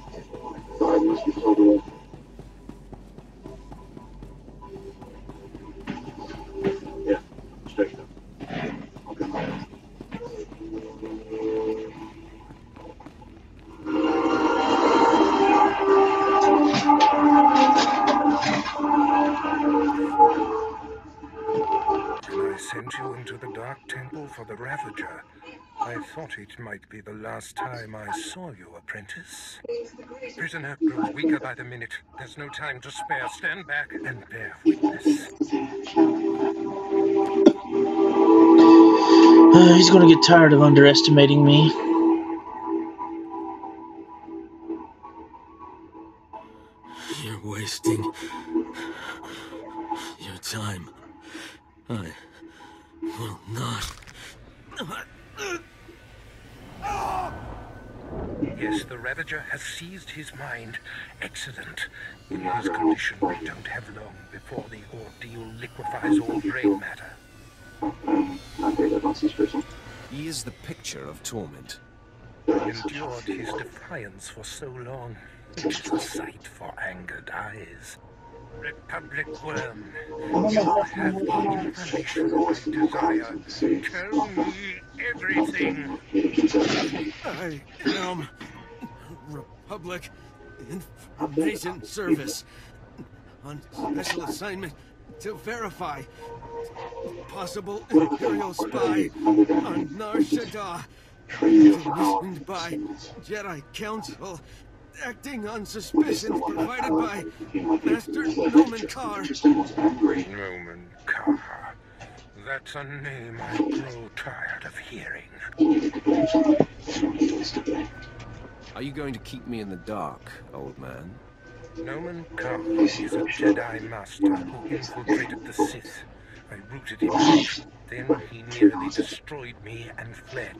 Sorry, must be told away. Yeah, straight up. I'll get my ass. When I sent you into the Dark Temple for the Ravager, I thought it might be the last time I saw you, apprentice. Prisoner grows weaker by the minute. There's no time to spare. Stand back and bear witness. He's gonna get tired of underestimating me. You're wasting your time. I will not. Yes, the Ravager has seized his mind. Excellent. In his condition, we don't have long before the ordeal liquefies all brain matter. He is the picture of torment. I endured his defiance for so long. It is a sight for angered eyes. Republic Worm, you have the information I desire. Tell me everything. I am Republic Information Service on special assignment to verify possible Imperial spy on Nar Shaddaa, commissioned by Jedi Council, acting on suspicions provided by Master Nomen Carr. Nomen Carr. That's a name I grow tired of hearing. Are you going to keep me in the dark, old man? Nomen Carr is a Jedi Master who infiltrated the Sith. I rooted him out. Then he nearly destroyed me and fled.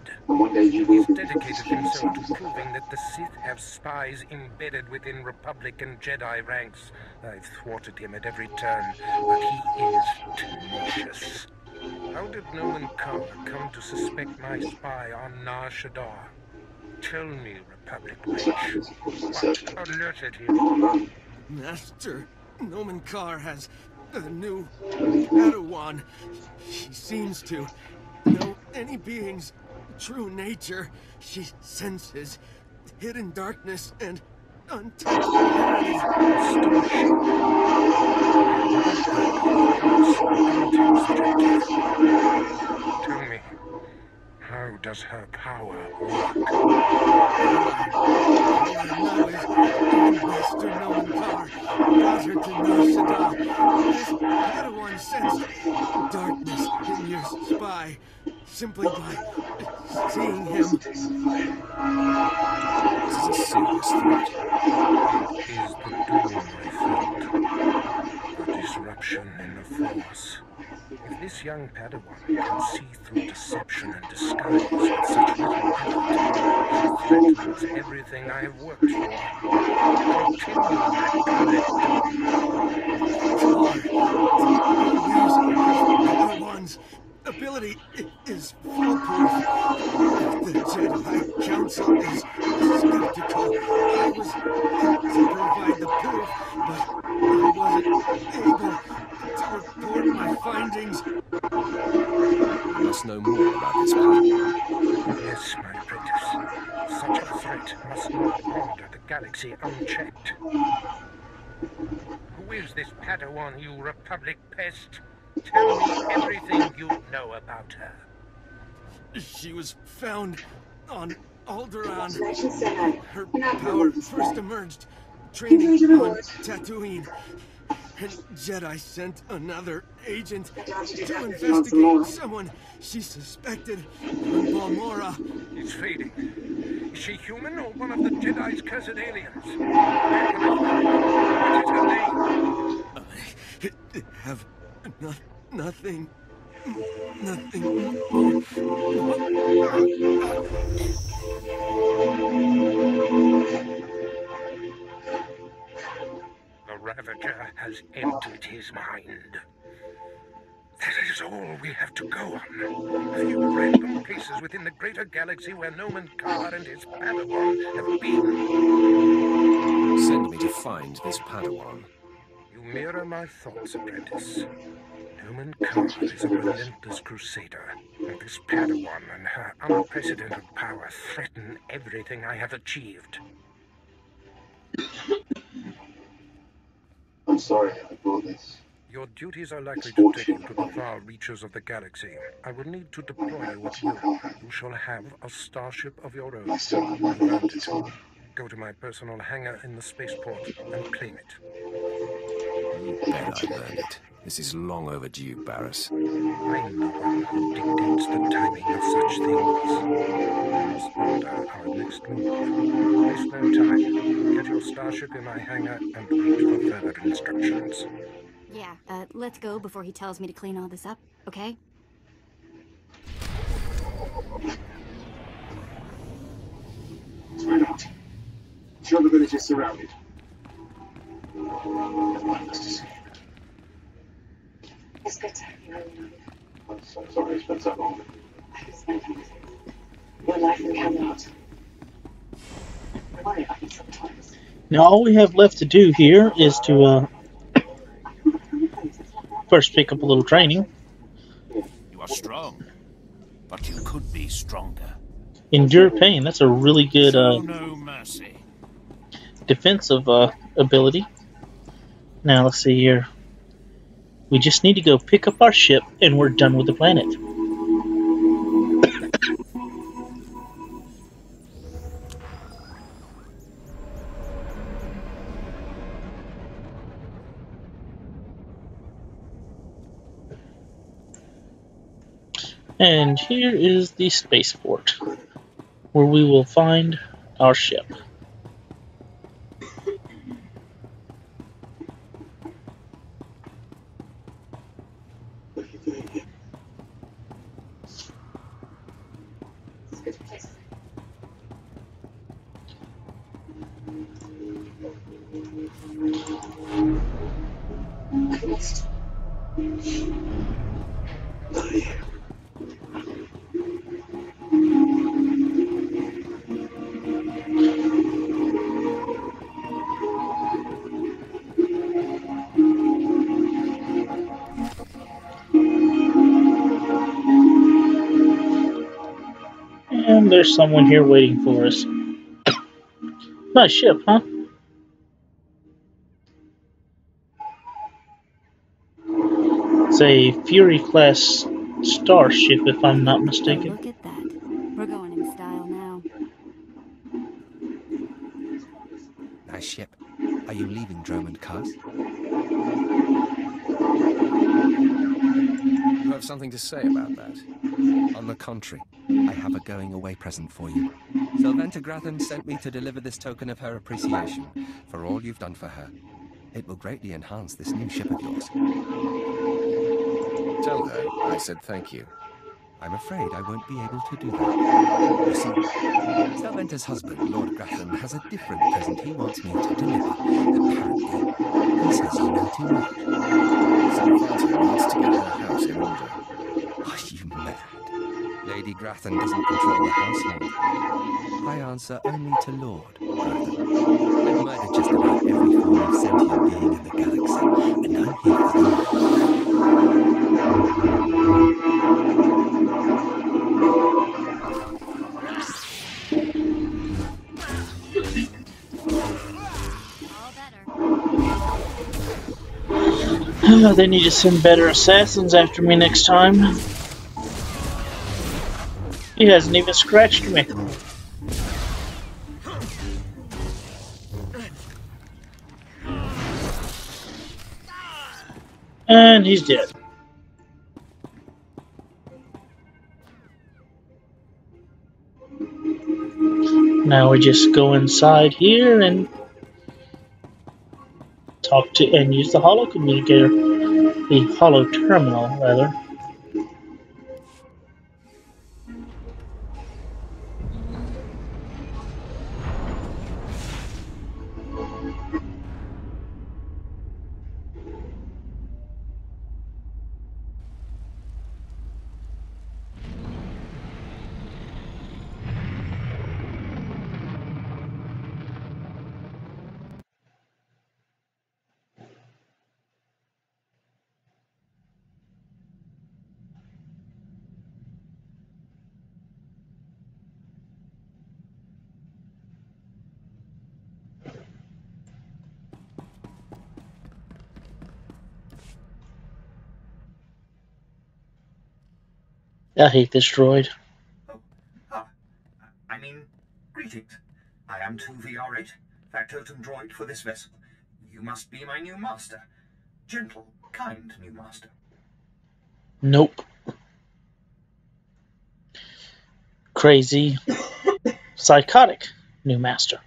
He's dedicated himself to proving that the Sith have spies embedded within Republic and Jedi ranks. I've thwarted him at every turn, but he is tenacious. How did Nomen Carr come to suspect my spy on Nar Shaddaa? Tell me, Republic Wench, what alerted him? Master Nomen Carr has a new Padawan. She seems to know any being's true nature. She senses hidden darkness and untapped Tell me, how does her power work? Master Nomen Carr brought her to Nar Shaddaa. This Padawan sensed darkness in your spy simply by seeing him. This is a serious threat. It is the doom I felt. A disruption in the Force. If this young Padawan can see through deception and disguise with such little effort, she threatens everything I have worked for. Continue, Padawan's ability is foolproof. The Jedi Council is skeptical. I was able to provide the proof, but I wasn't able to report my findings. You must know more about this Padawan. Yes, my apprentice. Such a threat must not wander the galaxy unchecked. Who is this Padawan, you Republic pest? Tell me everything you know about her. She was found on Alderaan. Her power first emerged training on Tatooine. And Jedi sent another agent to investigate someone she suspected on Balmora. It's fading. Is she human or one of the Jedi's cursed aliens? Where can I find her? What is her name? I have nothing. The Ravager has entered his mind. is all we have to go on. A few random places within the greater galaxy where Noman Carr and his Padawan have been. Send me to find this Padawan. You mirror my thoughts, apprentice. Noman Carr is a relentless crusader, and this Padawan and her unprecedented power threaten everything I have achieved. I'm sorry I brought this. Your duties are likely to take you to the far reaches of the galaxy. I will need to deploy you at will. You shall have a starship of your own. You've earned it. Go to my personal hangar in the spaceport and claim it. You bet I've earned it. This is long overdue, Barris. I'm the one who dictates the timing of such things. I must ponder our next move. Waste no time. Get your starship in my hangar and wait for further instructions. Yeah, let's go before he tells me to clean all this up, okay? Spread out. Sure the village is surrounded. One must escape. It's good to have you around. I'm so sorry it's been so long. I can spend time with you. Your life in Camelot. I worry about you sometimes. Now all we have left to do here is to first pick up a little training. You are strong, but you could be stronger. Endure pain. That's a really good Show no mercy. defensive ability. Now let's see here. We just need to go pick up our ship and we're done with the planet. And here is the spaceport, where we will find our ship. What are you doing here? It's a good place. I missed. And there's someone here waiting for us. Nice ship, huh? It's a Fury-class starship, if I'm not mistaken. Look at that. We're going in style now. Nice ship. Are you leaving Dromund Cars? You have something to say about that? On the contrary, I have a going-away present for you. Sylventa Grathan sent me to deliver this token of her appreciation for all you've done for her. It will greatly enhance this new ship of yours. Tell her I said thank you. I'm afraid I won't be able to do that. You see, Sylventa's husband, Lord Grathan, has a different present he wants me to deliver. Apparently, he says you know too much. Sylventa needs to get her house in order. Are you mad? Lady Grathan doesn't control the household. I answer only to Lord Grathan. I've murdered just about every form of sentient being in the galaxy, and I'm here for you. They need to send better assassins after me next time. He hasn't even scratched me. And he's dead. Now we just go inside here and talk to and use the holo communicator, the holo terminal rather. I hate this droid. I mean, greetings. I am 2VR8, factotum droid for this vessel. You must be my new master. Gentle, kind new master. Nope. Crazy, psychotic new master.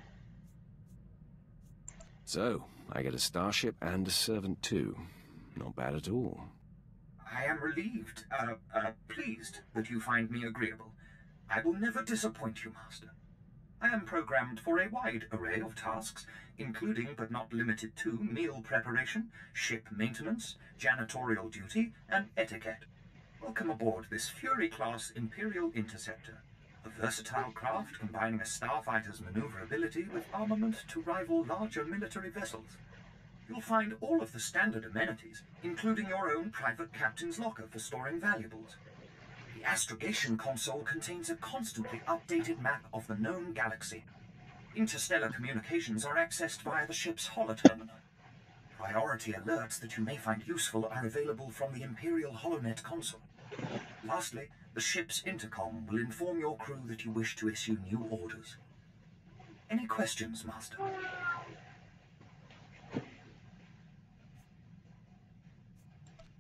So, I get a starship and a servant too. Not bad at all. I am relieved, pleased that you find me agreeable. I will never disappoint you, master. I am programmed for a wide array of tasks, including but not limited to meal preparation, ship maintenance, janitorial duty, and etiquette. Welcome aboard this Fury-class Imperial Interceptor, a versatile craft combining a starfighter's maneuverability with armament to rival larger military vessels. You'll find all of the standard amenities, including your own private captain's locker for storing valuables. The astrogation console contains a constantly updated map of the known galaxy. Interstellar communications are accessed via the ship's holoterminal. Priority alerts that you may find useful are available from the Imperial HoloNet console. Lastly, the ship's intercom will inform your crew that you wish to issue new orders. Any questions, Master?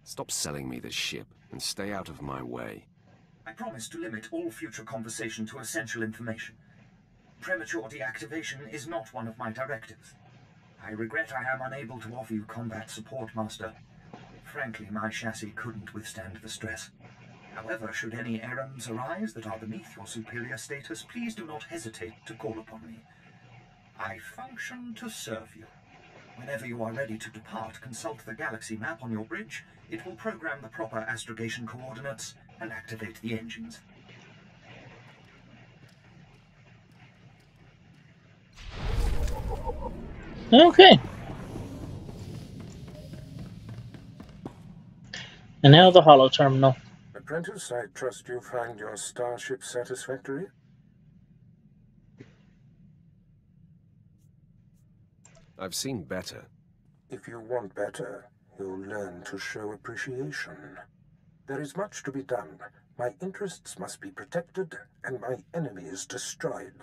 Stop selling me this ship and stay out of my way. I promise to limit all future conversation to essential information. Premature deactivation is not one of my directives. I regret I am unable to offer you combat support, Master. Frankly, my chassis couldn't withstand the stress. However, should any errands arise that are beneath your superior status, please do not hesitate to call upon me. I function to serve you. Whenever you are ready to depart, consult the galaxy map on your bridge. It will program the proper astrogation coordinates and activate the engines. Okay. And now the holo terminal. Apprentice, I trust you find your starship satisfactory? I've seen better. If you want better, you'll learn to show appreciation. There is much to be done. My interests must be protected, and my enemies destroyed.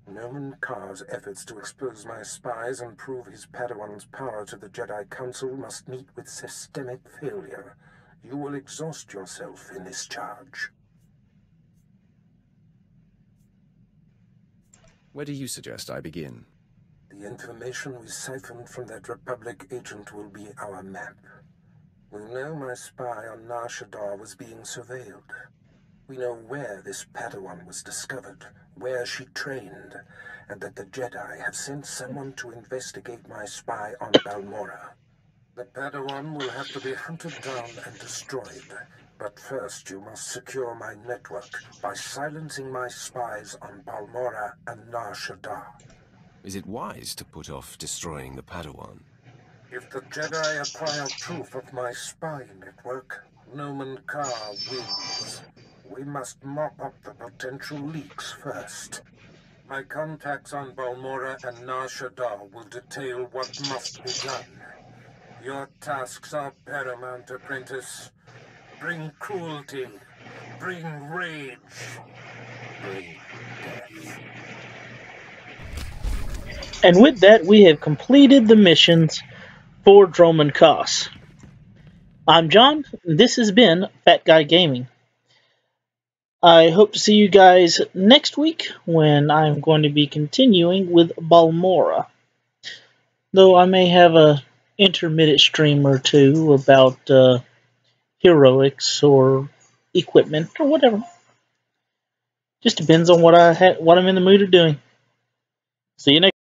Noman Karr's efforts to expose my spies and prove his Padawan's power to the Jedi Council must meet with systemic failure. You will exhaust yourself in this charge. Where do you suggest I begin? The information we siphoned from that Republic agent will be our map. We know my spy on Nar Shaddaa was being surveilled. We know where this Padawan was discovered, where she trained, and that the Jedi have sent someone to investigate my spy on Balmorra. The Padawan will have to be hunted down and destroyed, but first you must secure my network by silencing my spies on Balmorra and Nar Shaddaa. Is it wise to put off destroying the Padawan? If the Jedi acquire proof of my spy network, Noman Karr wins. We must mop up the potential leaks first. My contacts on Balmorra and Nar Shaddaa will detail what must be done. Your tasks are paramount, Apprentice. Bring cruelty. Bring rage. Bring death. And with that, we have completed the missions for Dromund Kaas. I'm John, and this has been Fat Guy Gaming. I hope to see you guys next week when I'm going to be continuing with Balmorra. Though I may have a intermittent stream or two about heroics or equipment or whatever. Just depends on what I'm in the mood of doing. See you next.